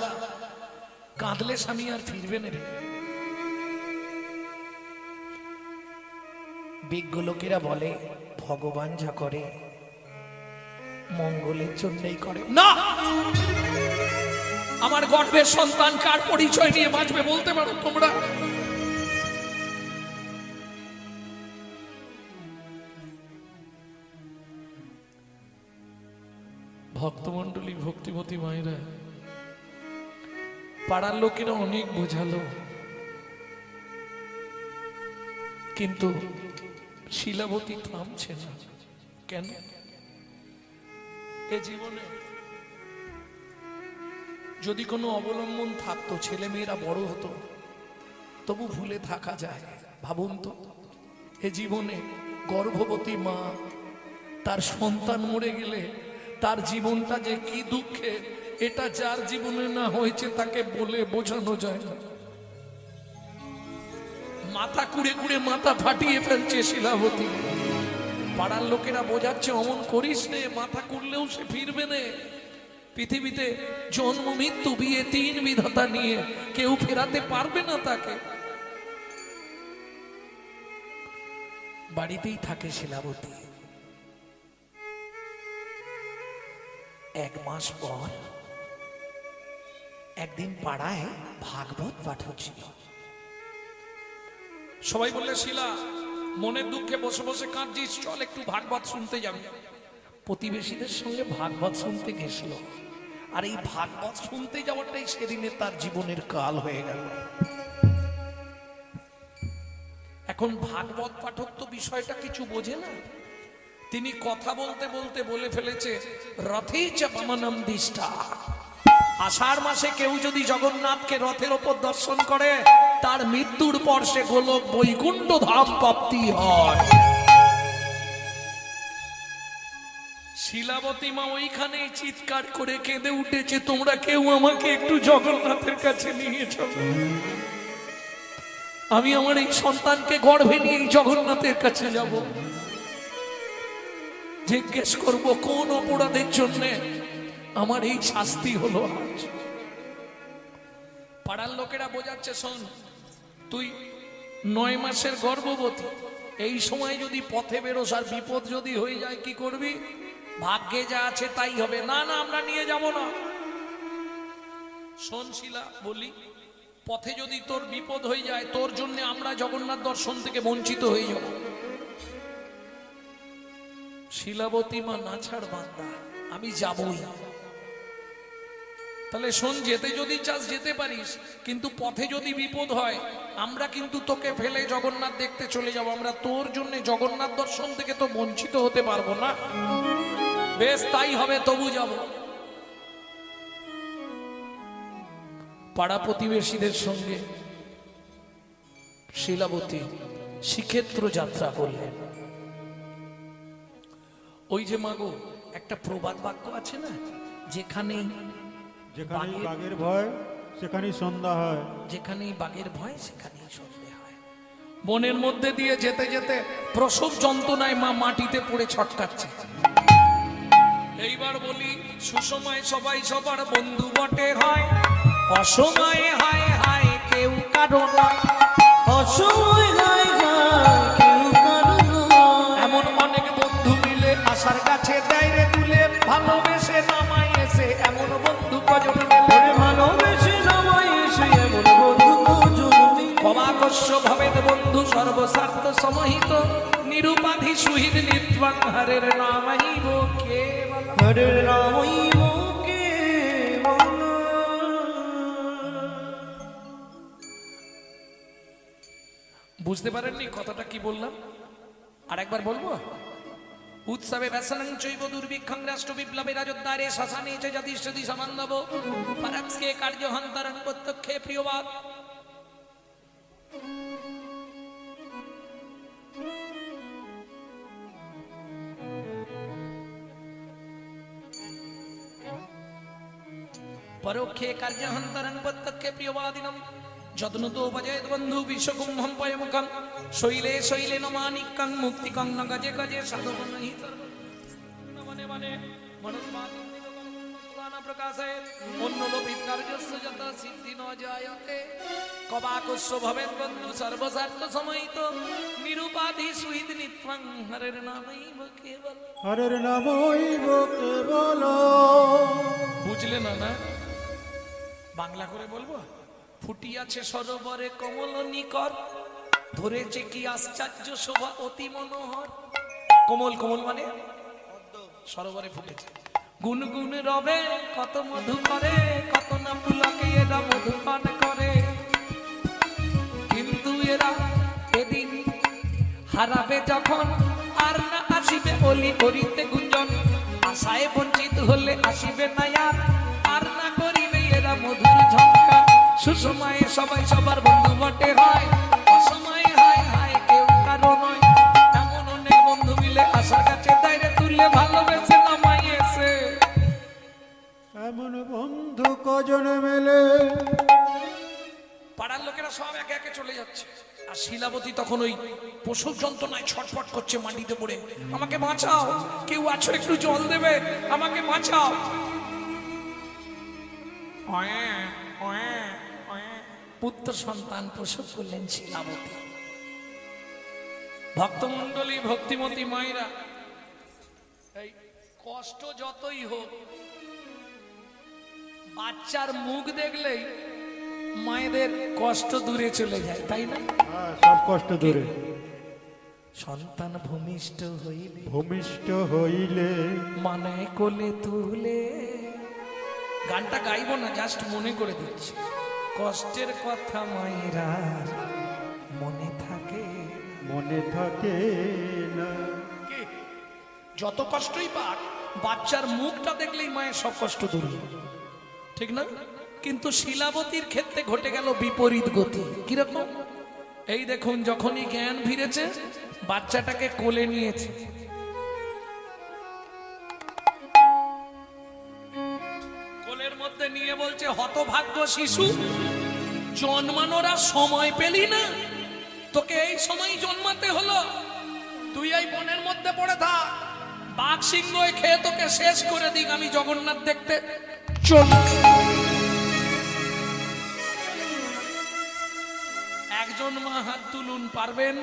কাঁদলে স্বামী আর ফিরবে না রে। বিজ্ঞ লোকেরা বলে ভগবান যা করে মঙ্গলের জন্যই করে। না, আমার গর্ভের সন্তান কার পরিচয় নিয়ে বাঁচবে বলতে পারো তোমরা? ভক্তমণ্ডলী, ভক্তিমতী মায়েরা, পাড়ার লোকেরা অনেক বোঝালো, কিন্তু শিলাবতী থামছে না। কেন? এ জীবনে যদি কোনো অবলম্বন থাকতো, ছেলে মেয়েরা বড় হতো, তবু ভুলে থাকা যায়। ভাবুন তো, এ জীবনে গর্ভবতী মা তার সন্তান মরে গেলে তার জীবনটা যে কি দুঃখে এটা যার জীবনে না হয়েছে তাকে বলে বোঝানো যায় না। মাথা কুড়ে কুড়ে মাথা ফাটিয়ে ফেলছে শিলাবতী। পাড়ার লোকেরা বোঝাচ্ছে অমন করিস নে, মাথা কুড়লেও সে ফিরবে না। পৃথিবীতে জন্ম মৃত্যু বিয়ে তিন বিধাতা নিয়ে কেউ ফেরাতে পারবে না তাকে। বাড়িতেই থাকে শিলাবতী। এক মাস পর একদিন পাড়ায় ভাগবত পাঠ হচ্ছিল। সবাই বললে, শিলা মনের দুঃখে বসে বসে কাঁদছিস, চল একটু ভাগবত শুনতে যাবি। প্রতিবেশীদের সঙ্গে ভাগবত শুনতে গেছিল। আর এই ভাগবত শুনতে যাওয়াটাই সেদিনে তার জীবনের কাল হয়ে গেল। এখন ভাগবত পাঠক তো বিষয়টা কিছু বোঝে না। তিনি কথা বলতে বলতে বলে ফেলেছে, রথেই চাপামানম দিষ্ঠা। আষাঢ় মাসে কেউ যদি জগন্নাথকে রথের ওপর দর্শন করে, তার মৃত্যুর পর সে গোলক বৈকুণ্ঠ ধাম প্রাপ্তি হয়। শিলাবতী মা ওইখানেই চিৎকার করে কেঁদে উঠেছে, তোমরা কেউ আমাকে একটু জগন্নাথের কাছে নিয়ে চলো। আমি আমার এই সন্তানকে গর্ভে নিয়ে জগন্নাথের কাছে যাব। জিজ্ঞেস করব কোন অপরাধের জন্য আমার এই শাস্তি হলো আজ। পাড়ার লোকেরা বোঝাচ্ছে, শোন তুই 9 মাসের গর্ভবতী, এই সময় যদি পথে বেরোস আর বিপদ যদি হয়ে যায় কি করবি? ভাগ্যে যা আছে তাই হবে। না না, আমরা নিয়ে যাব না। শোন শিলা, বলি পথে যদি তোর বিপদ হয়ে যায়, তোর জন্য আমরা জগন্নাথ দর্শন থেকে বঞ্চিত হয়ে যাব। শিলাবতী মা না ছাড় বান্দা, আমি যাবই। তাহলে শোন, যেতে যদি চাস যেতে পারিস, কিন্তু পথে যদি বিপদ হয় আমরা কিন্তু তোকে ফেলে জগন্নাথ দেখতে চলে যাব। আমরা তোর জন্য জগন্নাথ দর্শন থেকে তো বঞ্চিত হতে পারবো না। বেশ তাই হবে, তবু যাব। পাড়া প্রতিবেশীদের সঙ্গে শিলাবতী শ্রীক্ষেত্র যাত্রা করলেন। ওই যে মাগো, একটা প্রবাদ বাক্য আছে না, যেখানেই বাঘের ভয় সেখানেই সন্ধ্যা হয়। যেখানেই বাঘের ভয় সেখানেই সন্ধে হয়। বনের মধ্যে দিয়ে যেতে যেতে প্রসব যন্ত্রণায় মা মাটিতে পড়ে ছটকাচ্ছে। এইবার বলি, সুসময় সবাই সবার বন্ধু বটে হয়, অসময়ে হায় হায় কেউ কারো নয়। অসময় হায় হায় কেউ কারো নয়। এমন অনেক বন্ধু মিলে আশার কাছে দেয় রে তুলে, ভালোবেসে নামাই এসে এমন বন্ধু কজন মেলে। ভালোবেসে নামাই এসে এমন বন্ধু কজন মিলে। অবাকস্য ভবেদ বন্ধু সর্বস্বার্থ সমহিত, নিরুপাধি সুহৃদ নিত্বাং হরের নামইব কেবল। হরের নামইব কেবল। বুঝতে পারেননি কথাটা কি বললাম? আর একবার বলবো, উৎসবে ব্যসনং চৈব দুর্ভিক্ষং রাষ্ট্র বিপ্লবে রাজোদ্ধারে শ্মশানে চ যদিষ্যতি সমান্দব পরাক্সকে কার্যহন্তরং প্রত্যক্ষে প্রিয়বাদ। পরোক্ষে কার্যহন্তরং প্রত্যক্ষে প্রিয়বাদিনম যত্নতো ভজেদ বন্ধু বিশ্বকুম্ভম পয়মুখম শৈলে শৈলে নমানিকং মুক্তিকং ন গজে গজে সাধবন হি সর্বনে বনে মনস্মাদিনা প্রকাশে অন্যলোপিত কার্যস্য যত সিদ্ধি ন জায়তে। কবাকস্য ভবেদ বন্ধু সর্বস্বার্থ সময়িত, নিরুপাধি সুহৃদ নিত্বং হরের নামৈব কেবল। হরের নামইব কেবল। বুঝলে না? না বাংলা করে বলবো, ফুটিয়াছে সরোবরে কমল নিকর, ধরেছে কি আশ্চর্য শোভা অতি মনোহর। কোমল কোমল মানে সরোবরে ফুটেছে। গুনগুন রবে কত মধু করে, কত না পুলকে এরা মধু পান করে। কিন্তু এরা এদিন হারাবে যখন, আর না আসিবে বলি করিতে গুঞ্জন। আশায় বঞ্চিত হলে আসিবে না আর না করিবে এরা মধুর ঝঙ্কার। সুসময়ে সবাই সবার বন্ধু বটে হয়, অসময়ে হায় হায় কেউ কারো নয়। এমন অনেক বন্ধু মিলে আশার কাছে দাইরে তুলে ভালোবেসে নামাই এসে এমন বন্ধু কজন মেলে পাড়ার লোকেরা সব একে একে চলে যাচ্ছে, আর শিলাবতী তখন ওই প্রসব যন্ত্রণায় ছটফট করছে মাটিতে পড়ে, আমাকে বাঁচাও, কেউ আছো একটু জল দেবে, আমাকে বাঁচাও। পুত্র সন্তান প্রসব করলেন শিলাবতী। ভক্তমণ্ডলী, ভক্তিমতী মায়েরা, এই কষ্ট যতই হোক, বাচ্চার মুখ দেখলেই মায়েদের কষ্ট দূরে চলে যায়, তাই না? হ্যাঁ, সব কষ্ট দূরে। সন্তান ভূমিষ্ঠ হইলে, ভূমিষ্ঠ হইলে মানে কোলে তুলে, গানটা গাইবো না, জাস্ট মনে করে দিচ্ছি, কষ্টের কথা মায়েরা মনে থাকে, মনে থাকে না। কি? যত কষ্টই পাক, বাচ্চার মুখটা দেখলেই মায়ের সব কষ্ট দূর হয়, ঠিক না? কিন্তু শিলাবতীর ক্ষেত্রে ঘটে গেল বিপরীত গতি। কিরকম? এই দেখুন, যখনই জ্ঞান ফিরেছে, বাচ্চাটাকে কোলে নিয়েছে, কোলের মধ্যে নিয়ে বলছে, হতভাগ্য শিশু, জন্মানোর আর সময় পেলি না, তোকে এই সময় জন্মাতে হলো, তুই এই বনের মধ্যে পড়ে থাক, বাঘ সিংহ খেয়ে তোকে শেষ করে দিক, আমি জগন্নাথ দেখতে চল। একজন মা হাত তুলুন, পারবেন?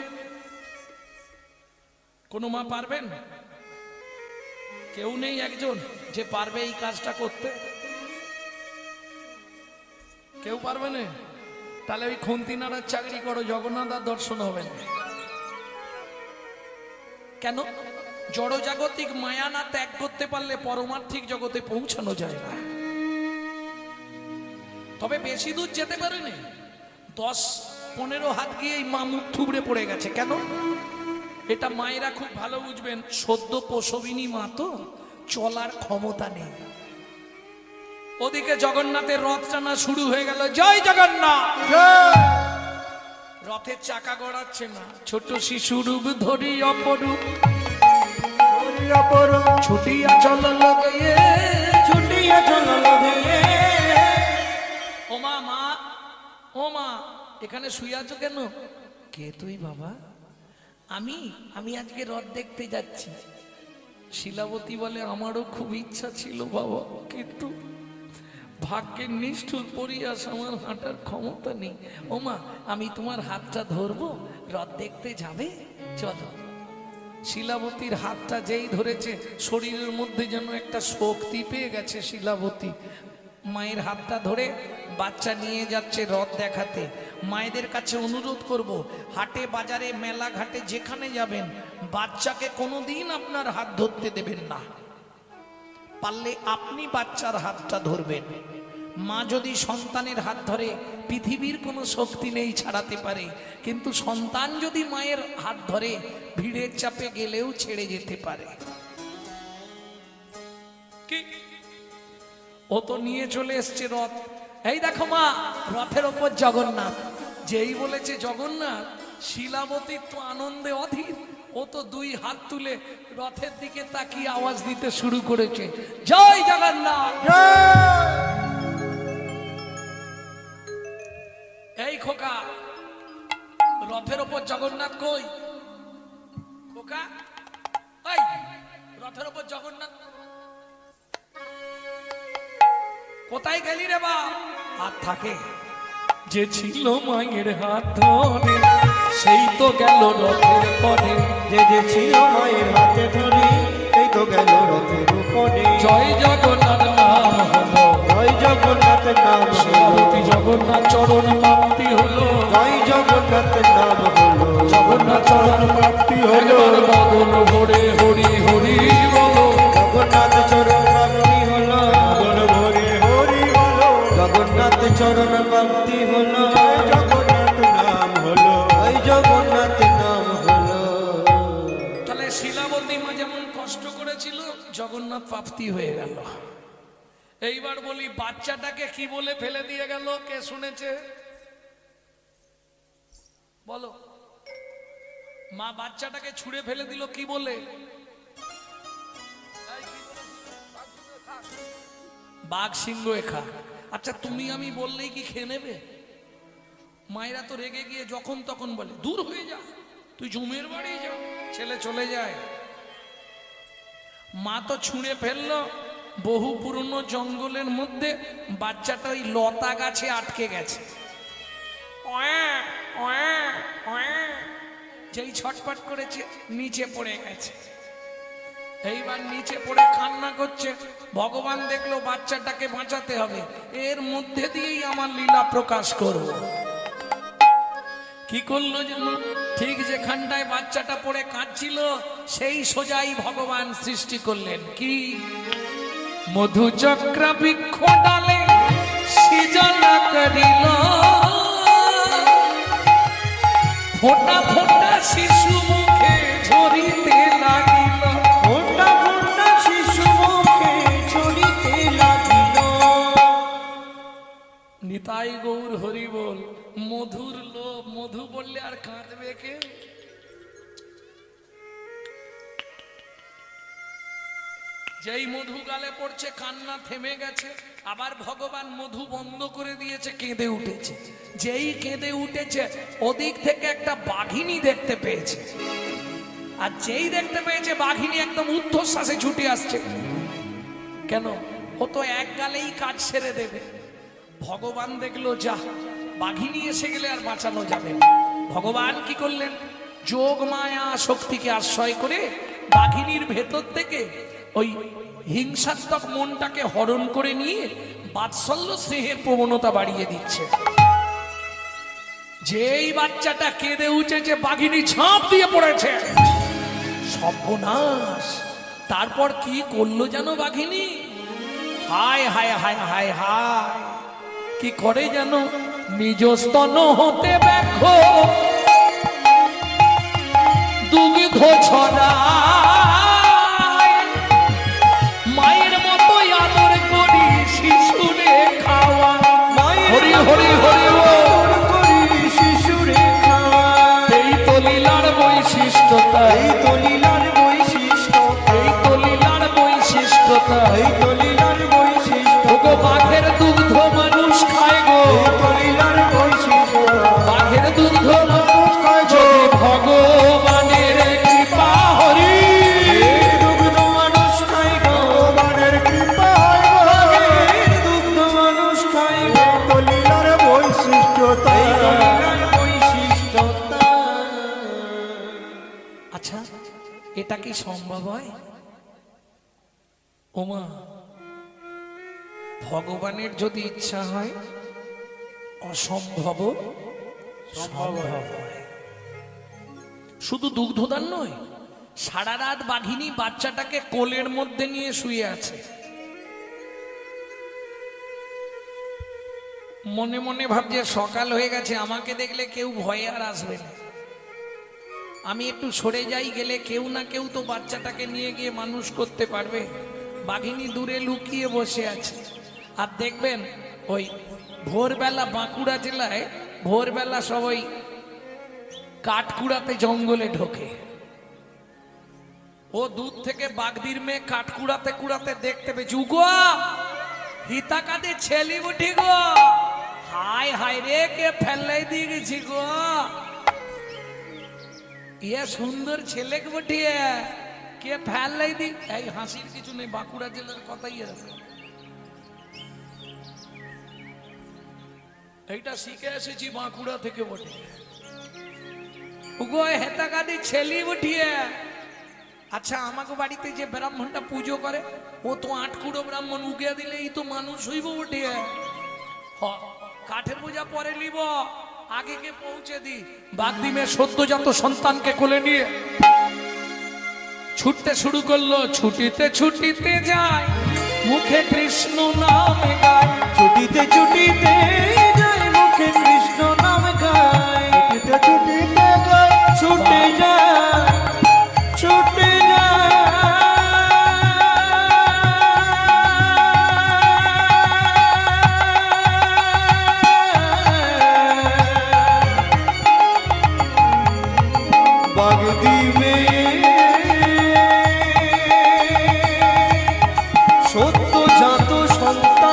কোন মা পারবেন? কেউ নেই একজন যে পারবে এই কাজটা করতে? কেউ পারবে না? তাহলে ওই খুন্তি নাড়ার চাকরি করো, জগন্নাথ আর দর্শন হবে না। কেন? জড়জাগতিক মায়া না ত্যাগ করতে পারলে পরমার্থিক জগতে পৌঁছানো যায় না। তবে বেশি দূর যেতে পারেনি, 10-15 হাত গিয়ে এই মা মুখ থুবড়ে পড়ে গেছে। কেন? এটা মায়েরা খুব ভালো বুঝবেন, সদ্য প্রসবিনী মা তো, চলার ক্ষমতা নেই। ওদিকে জগন্নাথের রথ টানা শুরু হয়ে গেল, জয় জগন্নাথ। রথের চাকা গড়াচ্ছে না, ছোট শিশু রূপ ধরি অপরূপ, ছুটিয়া চল লগে, ছুটিয়া চলো লগে। ও মা, মা, ও মা, এখানে শুয়ে আছো কেন? কে তুই বাবা? আমি আজকে রথ দেখতে যাচ্ছি। শিলাবতী বলে, আমারও খুব ইচ্ছা ছিল বাবা, কিন্তু ভাগ্যের নিষ্ঠুর পরিহাস, আমার হাঁটার ক্ষমতা নেই। ও মা, আমি তোমার হাতটা ধরবো, রথ দেখতে যাবে, চলো। শিলাবতীর হাতটা যেই ধরেছে, শরীরের মধ্যে যেন একটা শক্তি পেয়ে গেছে শিলাবতী। মায়ের হাতটা ধরে বাচ্চা নিয়ে যাচ্ছে রথ দেখাতে। মায়েদের কাছে অনুরোধ করব, হাটে বাজারে মেলা ঘাটে যেখানে যাবেন, বাচ্চাকে কোনোদিন আপনার হাত ধরতে দেবেন না। পারলে আপনি বাচ্চার হাতটা ধরবেন। মা যদি সন্তানের হাত ধরে, পৃথিবীর কোনো শক্তি নেই ছাড়াতে পারে, কিন্তু সন্তান যদি মায়ের হাত ধরে, ভিড়ের চাপে গেলেও ছেড়ে যেতে পারে। কি? ও তো নিয়ে চলে এসছে রথ। এই দেখো মা, রথের ওপর জগন্নাথ। যেই বলেছে জগন্নাথ, শিলাবতী তো আনন্দে অধীর, ও তো 2 হাত তুলে রথের দিকে তাকিয়ে আওয়াজ দিতে শুরু করেছে, জয় জগন্নাথ। এই খোকা, রথের ওপর জগন্নাথ কই? খোকা, এই রথের ওপর জগন্নাথ কোথায় গেলি রে বাপ? হাত থাকে, যে ছিল মায়ের হাত ধরে, সেই তো গেল রথের পরে। যে ছিল মায়ের হাতে ধরে, এই তো গেল রথের উপরে। জয় জগন্নাথ নাম হলো, জয় জগন্নাথ নাম হলো, শিলাবতী জগন্নাথ চরণ প্রাপ্তি হলো, জয় জগন্নাথ নাম হলো, জগন্নাথ চরণ প্রাপ্তি হলো। বদন ভরে হরি হরি বলো, জগন্নাথ চরণ প্রাপ্তি হলো, বল ভরে হরি বলো, জগন্নাথ চরণ প্রাপ্তি হলো, জগন্নাথ নাম হলো। জয় জগন্নাথ নাম হলো। তাহলে শিলাবতী মা যেমন কষ্ট করেছিল, জগন্নাথ প্রাপ্তি হয়ে গেল। এইবার বলি, বাচ্চাটাকে কি বলে ফেলে দিয়ে গেল? কে শুনেছে? বলো। মা বাচ্চাটাকে ছুঁড়ে ফেলে দিল কি বলে? বাঘ সিংহ খা। আচ্ছা তুমি আমি বললেই কি খেয়ে নেবে? মায়েরা তো রেগে গিয়ে যখন তখন বলে দূর হয়ে যা, তুই জুমের বাড়ি যা। ছেলে চলে যায়, মা তো ছুঁড়ে ফেললো। বহু পুরনো জঙ্গলের মধ্যে বাচ্চাটা ওই লতা গাছে আটকে গেছে। যেই ছটপট করেছে নিচে পড়ে গেছে। এইবার নিচে পড়ে কান্না করছে। ভগবান দেখলো বাচ্চাটাকে বাঁচাতে হবে, এর মধ্যে দিয়েই আমার লীলা প্রকাশ করব। কি করলো যেন, ঠিক যেখানটায় বাচ্চাটা পড়ে কাঁদছিল সেই সোজাই ভগবান সৃষ্টি করলেন। কি? মধুচক্র বৃক্ষ ডালে সৃজন করিল, ফোঁটা ফোঁটা শিশু মুখে ঝরিতে লাগিল। ফোঁটা ফোঁটা শিশু মুখে ঝরিতে লাগিল। নিতাই গৌর হরি বল। মধুর লোভ, মধু বললে আর কাঁদবে কে? যেই মধু গালে পড়ছে কান্না থেমে গেছে। আবার ভগবান মধু বন্ধ করে দিয়েছে, কেঁদে উঠেছে। যেই কেঁদে উঠেছে ওদিক থেকে একটা বাঘিনী দেখতে পেয়েছে। আর যেই দেখতে পেয়েছে বাঘিনী একদম ঊর্ধ্বশ্বাসে ছুটে আসছে। কেন? ও তো এক গালেই কাজ সেরে দেবে। ভগবান দেখলো যা, বাঘিনী এসে গেলে আর বাঁচানো যাবে না। ভগবান কি করলেন? যোগ মায়া শক্তিকে আশ্রয় করে বাঘিনীর ভেতর থেকে ওই হিংসাত্মক মনটাকে হরণ করে নিয়ে বাৎসল্য স্নেহের প্রবণতা বাড়িয়ে দিচ্ছে। যেই বাচ্চাটা কেঁদে উঠেছে বাঘিনী ঝাঁপ দিয়ে পড়েছে। সর্বনাশ! তারপর কি করলো জানো বাঘিনী? হায় হায় হায় হায় হায়! কি করে জানো? নিজ স্তন হতে দেখো দুগ্ধ ছড়া, মায়ের মতো আদর করি শিশুরে খাওয়া। হরি হরি হরি বল। শিশুরে খাওয়া। এই তো লীলার বৈশিষ্ট্যতা, এই তো লীলার বৈশিষ্ট্যতা। এই তো লীলার বৈশিষ্ট্যতা। এই তো লীলার বৈশিষ্ট্য। ওগো বাঘের দুগ্ধ মানুষ খায় গো, এই তো লীলার বৈশিষ্ট্য। বাঘের দুগ্ধ মানুষ খায়। যদি ভগবানের কৃপা হরি, এই দুগ্ধ মানুষ খায় গো। ভগবানের কৃপা হয় গো। এই দুগ্ধ মানুষ খায় গো। এই তো লীলার বৈশিষ্ট্যতা। এই তো লীলার বৈশিষ্ট্যতা। আচ্ছা এটা কি সম্ভব হয়? ওমা, ভগবানের যদি ইচ্ছা হয় অসম্ভব সম্ভব হয়। শুধু দুগ্ধদান নয়, সারা রাত বাঘিনী বাচ্চাটাকে কোলের মধ্যে নিয়ে শুয়ে আছে। মনে মনে ভাবছে সকাল হয়ে গেছে, আমাকে দেখলে কেউ ভয়ে আর আসবে না। আমি একটু সরে যাই, গেলে কেউ না কেউ তো বাচ্চাটাকে নিয়ে গিয়ে মানুষ করতে পারবে। বাঘিনী দূরে লুকিয়ে বসে আছে। আর দেখবেন ওই ভোরবেলা বাঁকুড়া জেলায় ভোরবেলা সবাই কাঠকুড়াতে জঙ্গলে ঢোকে। ও দূর থেকে বাগদির মেয়ে কাঠকুড়াতে কুড়াতে দেখতে পেয়েছি। উগো হিতা কাঁদে ছেলি উঠি গো, হায় হায় রে কে ফেলাই দিয়ে গেছি গো। ইয়ে সুন্দর ছেলে বটিয়ে কে ফেলাই দি। এই হাসির কিছু নেই, বাঁকুড়া জেলার কথাই এরকম। এইটা শিখে এসেছি বাঁকুড়া থেকে বটে। উগো হেতা কাঁদি ছেলি উঠিয়ে। আচ্ছা আমাকে বাড়িতে যে ব্রাহ্মণটা পুজো করে ও তো আটকুড়ো ব্রাহ্মণ, উগিয়ে দিলে এই তো মানুষ হইব উঠিয়ে। কাঠের পূজা পরে লিব, আগে কে পৌঁছে দি। বাগদিমে সদ্যজাত সন্তানকে কোলে নিয়ে ছুটতে শুরু করলো। ছুটিতে ছুটিতে যায়, মুখে কৃষ্ণ নাম গায়। ছুটিতে ছুটিতে যায়, মুখে কৃষ্ণ নাম গায়। ছুটিতে ছুটিতে যায়, ছুটে যায়, ছুটে বাগদিমে সদ্যজাত সন্তান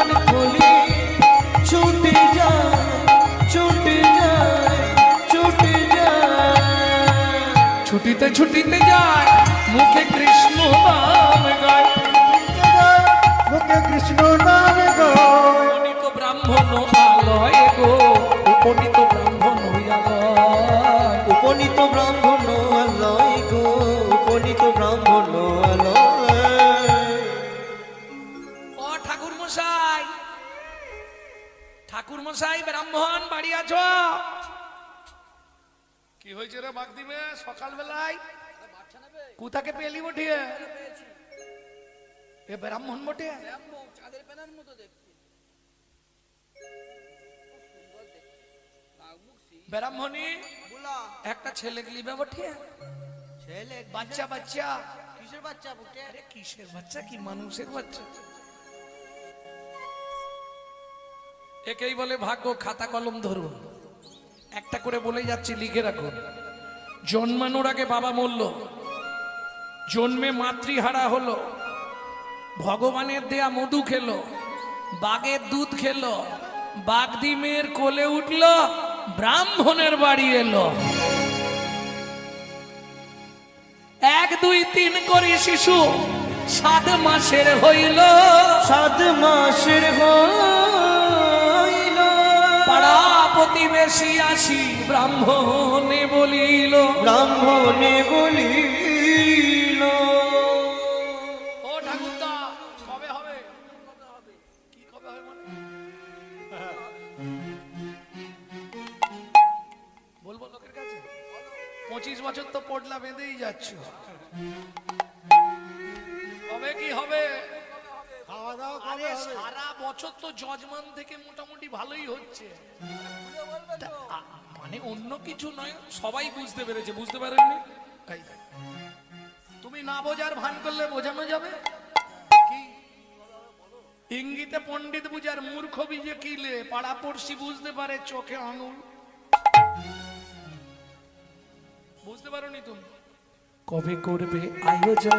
ছুটিতে ছুটিতে যায় মুখে কৃষ্ণ নাম গায় মুখে কৃষ্ণ নাম গায় উপনীত ব্রাহ্মণ আলয় গো উপনীত ব্রাহ্মণ আলয় উপনীত ব্রাহ্মণ আলয় গো উপনীত ব্রাহ্মণ আলয়। ও ঠাকুর মশাই, ঠাকুর মশাই ব্রাহ্মণ বাড়ি আছো? কি হয়েছে রে বাগদিমে সকাল বেলায় কোথাকে পেলি বটিয়ে? এ ব্রাহ্মণ বটে? ব্রাহ্মণী একটা ছেলে গলিবে বটিয়ে? বাচ্চা বাচ্চা কিসের বাচ্চা বুকে? আরে কিসের বাচ্চা, কি মানুষের বাচ্চা? একেই বলে ভাগ্য। খাতা কলম ধরুন, একটা করে বলে যাচ্ছি, লিখে রাখুন। জন্মানোর আগে বাবা মরল, জন্মে মাতৃহারা হলো, ভগবানের দেয়া মধু খেলো, বাঘের দুধ খেলো, বাগদিমের কোলে উঠল, ব্রাহ্মণের বাড়ি এলো। 1 2 3 করে শিশু 7 মাসের হইল, 7 মাসের হইল। পাড়া প্রতিবেশী আসি ব্রাহ্মণে বলিল, ব্রাহ্মণে বলিল ও ঠাকুরদা কবে হবে? কি কবে হবে মানে? বলবো লোকের কাছে? 25 বছর তো পড়লা বেঁধেই যাচ্ছ, কবে কি হবে? খাওয়া দাওয়া আরে কবে হবে? সারা বছর তো যজমান থেকে মোটামুটি ভালোই হচ্ছে। মানে অন্য কিছু নয়, সবাই বুঝতে পেরেছে, বুঝতে পারেননি? এই, তুমি না বোঝার ভান করলে বোঝানো যাবে কি? ইঙ্গিতে পণ্ডিত বুঝার মূর্খ বিজে কিলে, পাড়া পড়শি বুঝতে পারে চোখে আঙুল। বুঝতে পারোনি তুমি? কবে করবে আয়োজন,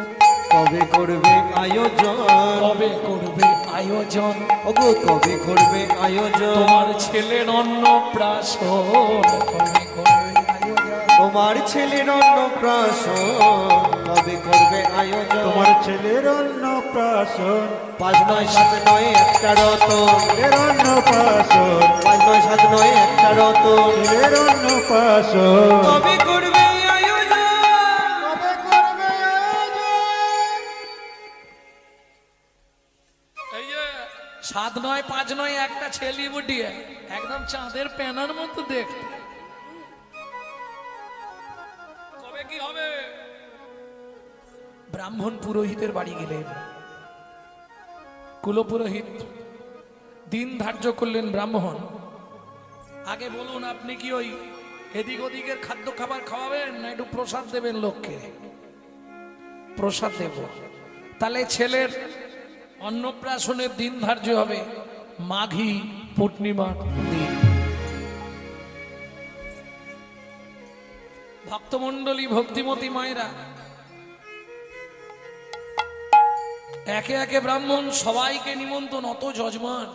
কবে করবে আয়োজন, কবে করবে আয়োজন, ওগো কবে করবে আয়োজন, তোমার ছেলের অন্নপ্রাশন কবে করবে আয়োজন, তোমার ছেলের অন্নপ্রাশন কবে করবে আয়োজন, তোমার ছেলের অন্নপ্রাশন 5 9 7 9 একটা রতন, ছেলের অন্নপ্রাশন 5 9 7 9 একটা রতন, ছেলের অন্নপ্রাশন কবে করবে আয়োজন, কবে করবে আয়োজন? এই যে 7 9 5 9 একটা ছেলে বুটিয়ে একদম চাঁদের প্যানার মতো দেখতে, কবে কি হবে? ব্রাহ্মণ পুরোহিতের বাড়ি গেলেন, কুলপুরোহিত দিন ধার্য করলেন। ব্রাহ্মণ আগে বলুন, আপনি কি ওই এদিক ওদিকের খাদ্য খাবার খাওয়াবেন না একটু প্রসাদ দেবেন লোককে? প্রসাদ দেব। তাহলে ছেলের অন্নপ্রাশনের দিন ধার্য হবে মাঘী পূর্ণিমার দিন। ভক্তমণ্ডলী ভক্তিমতী মায়েরা একে একে ব্রাহ্মণ সবাইকে নিমন্ত্রণ, অত যজমান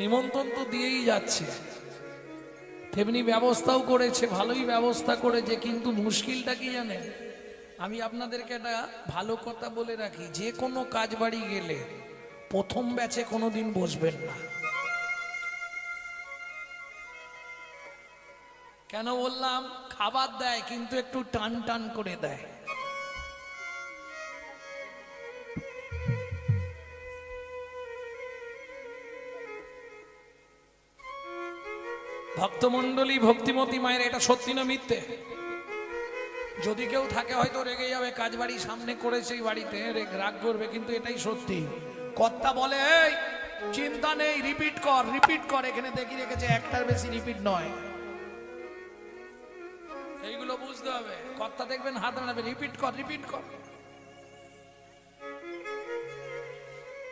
নিমন্ত্রণ তো দিয়েই যাচ্ছে, তেমনি ব্যবস্থাও করেছে, ভালোই ব্যবস্থা করেছে। কিন্তু মুশকিলটা কি জানেন? আমি আপনাদেরকে একটা ভালো কথা বলে রাখি, যে কোনো কাজ বাড়ি গেলে প্রথম ব্যাচে কোনোদিন বসবেন না। কেন বললাম? খাবার দেয় কিন্তু একটু টান টান করে দেয়। ভক্তমণ্ডলী ভক্তিমতী মায়ের, এটা সত্যি না মিথ্যে? যদি কেউ থাকে হয়তো রেগে যাবে, কাজ বাড়ি সামনে করেছে এই বাড়িতে, রাগ করবে, কিন্তু এটাই সত্যি। কর্তা বলে এই চিন্তা নেই, রিপিট কর, রিপিট কর। এখানে দেখি রেখেছে একটার বেশি রিপিট নয়, এইগুলো বুঝতে হবে। কর্তা দেখবেন হাত নাড়াবে, রিপিট কর, রিপিট কর।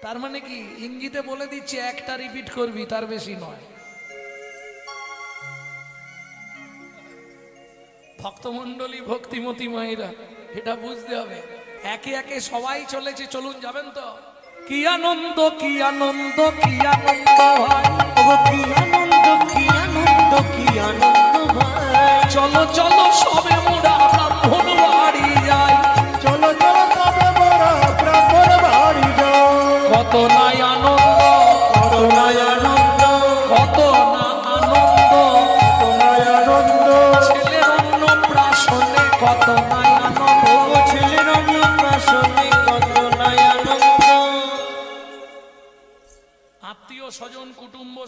তার মানে কি ইঙ্গিতে বলে দিচ্ছে একটা রিপিট করবি, তার বেশি নয়। ভক্তমণ্ডলী ভক্তিমতী মায়েরা এটা বুঝতে হবে। একে একে সবাই চলেছে, চলুন যাবেন তো? কি আনন্দ, কি আনন্দ, কি আনন্দ হয়, ওগো কি আনন্দ, কি আনন্দ, কি আনন্দ ভাই, চলো চলো সবে মোরা ব্রাহ্মণ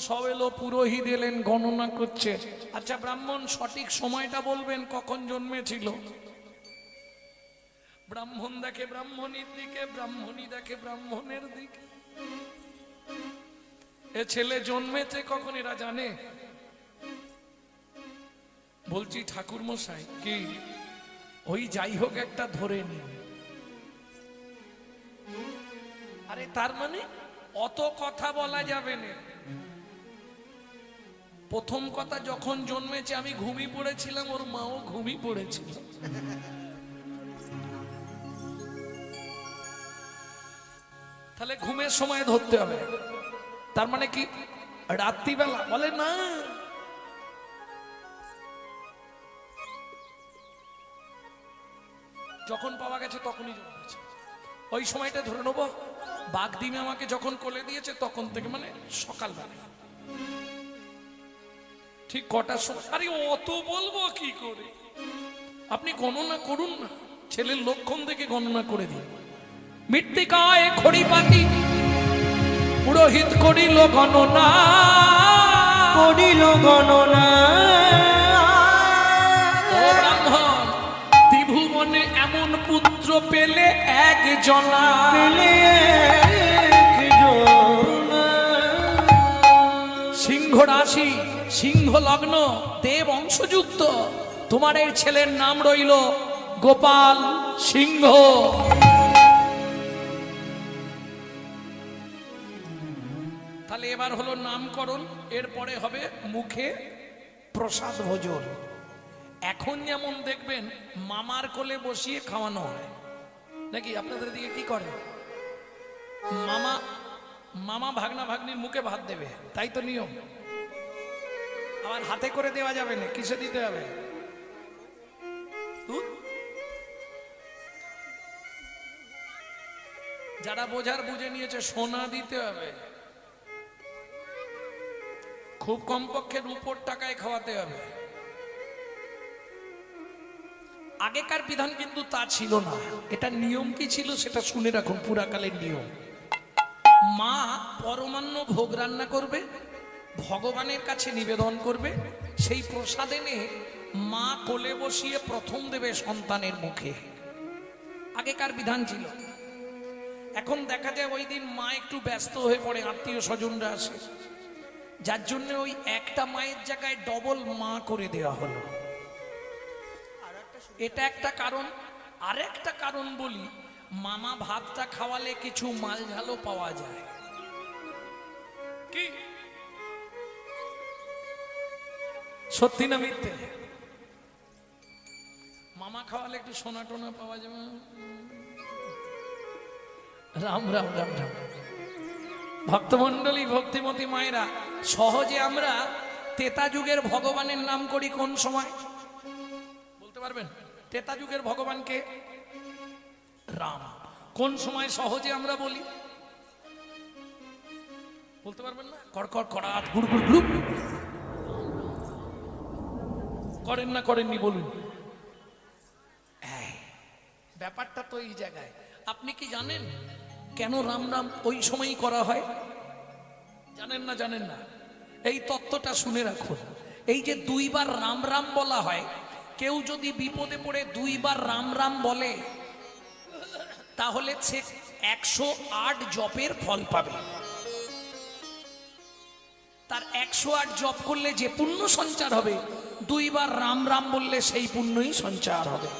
সব এলো, পুরোহিত এলেন, গণনা করছে। আচ্ছা ব্রাহ্মণ সঠিক সময়টা বলবেন কখন জন্মেছিল? ব্রাহ্মণ দেখে ব্রাহ্মণীর দিকে, ব্রাহ্মণী দেখে ব্রাহ্মণের দিকে। এ ছেলে জন্মেছে কখন এরা জানে? বলছি ঠাকুর মশাই কি ওই যাই হোক একটা ধরে নিন। আরে তার মানে অত কথা বলা যাবে না। প্রথম কথা, যখন জন্মেছে আমি ঘুমিয়ে পড়েছিলাম, ওর মাও ঘুমিয়ে পড়েছিল। তাহলে ঘুমের সময় ধরতে হবে। তার মানে কি রাত্রিবেলা? বলে না, যখন পাওয়া গেছে তখনই জন্মেছে, ওই সময়টা ধরে নেবো। বাগদিমে আমাকে যখন কোলে দিয়েছে তখন থেকে, মানে সকালবেলা। ঠিক কটার সময়? আরে অত বলবো কি করে? আপনি গণনা করুন না, ছেলের লক্ষণ থেকে গণনা করে দিন। মৃত্তিকায় খড়িপাতি পুরোহিত করিল গণনা, করিল গণনা। ও ব্রাহ্মণ, ত্রিভুবনে এমন পুত্র পেলে একজনা, পেলে একজনা। সিংহ রাশি, সিংহ লগ্ন, দেব অংশযুক্ত। তোমার এই ছেলের নাম রইল গোপাল সিংহ। তাহলে এবার হলো নামকরণ, এরপরে হবে মুখে প্রসাদ ভোজন। এখন যেমন দেখবেন মামার কোলে বসিয়ে খাওয়ানো হয় নাকি? আপনাদের দিকে কি করে? মামা মামা ভাগনা ভাগ্নির মুখে ভাত দেবে, তাই তো নিয়ম। আবার হাতে করে দেওয়া যাবে না, কিসে দিতে হবে? দুধ। যারা বোঝার বুঝে নিয়েছে, সোনা দিতে হবে, খুব কমপক্ষে রূপোর টাকায় খাওয়াতে হবে। আগেকার বিধান কিন্তু তা ছিল না। এটা নিয়ম কি ছিল সেটা শুনে রাখুন, পুরাকালের নিয়ম। মা পরমান্ন ভোগ রান্না করবে, ভগবানের কাছে নিবেদন করবে, সেই প্রসাদ এনে মা কোলে বসিয়ে প্রথম দেবে সন্তানের মুখে। আগেকার বিধান ছিল। এখন দেখা যায় ওই দিন মা একটু ব্যস্ত হয়ে পড়ে, আত্মীয় স্বজনরা আসে, যার জন্য ওই একটা মায়ের জায়গায় ডবল মা করে দেওয়া হলো। এটা একটা কারণ। আর একটা কারণ বলি, মামা ভাতটা খাওয়ালে কিছু মাল ঝালও পাওয়া যায়। কি সত্যি না মিথ্যে? মামা খাওয়ালে একটু সোনা টোনা পাওয়া যাবে। রাম রাম রাম রাম। ভক্তমন্ডলী, ভক্তিমতী মায়েরা, সহজে আমরা তেতা যুগের ভগবানের নাম করি কোন সময় বলতে পারবেন? তেতা যুগের ভগবানকে রাম। কোন সময় সহজে আমরা বলি বলতে পারবেন না? কড়কড় কড়াত গুড় গুড় গুড় করেন না? করেননি বলুন। ব্যাপারটা তো এই জায়গায়। আপনি কি জানেন কেন রাম রাম ওই সময়ই করা হয়? জানেন না? জানেন না? এই তত্ত্বটা শুনে রাখুন। এই যে দুইবার রাম রাম বলা হয়, কেউ যদি বিপদে পড়ে দুইবার রাম রাম বলে তাহলে সে 108 জপের ফল পাবে। তার 108 জপ করলে যে পুণ্য সঞ্চার হবে, দুইবার রাম রাম বললে সেই পুণ্যই সঞ্চার হবে।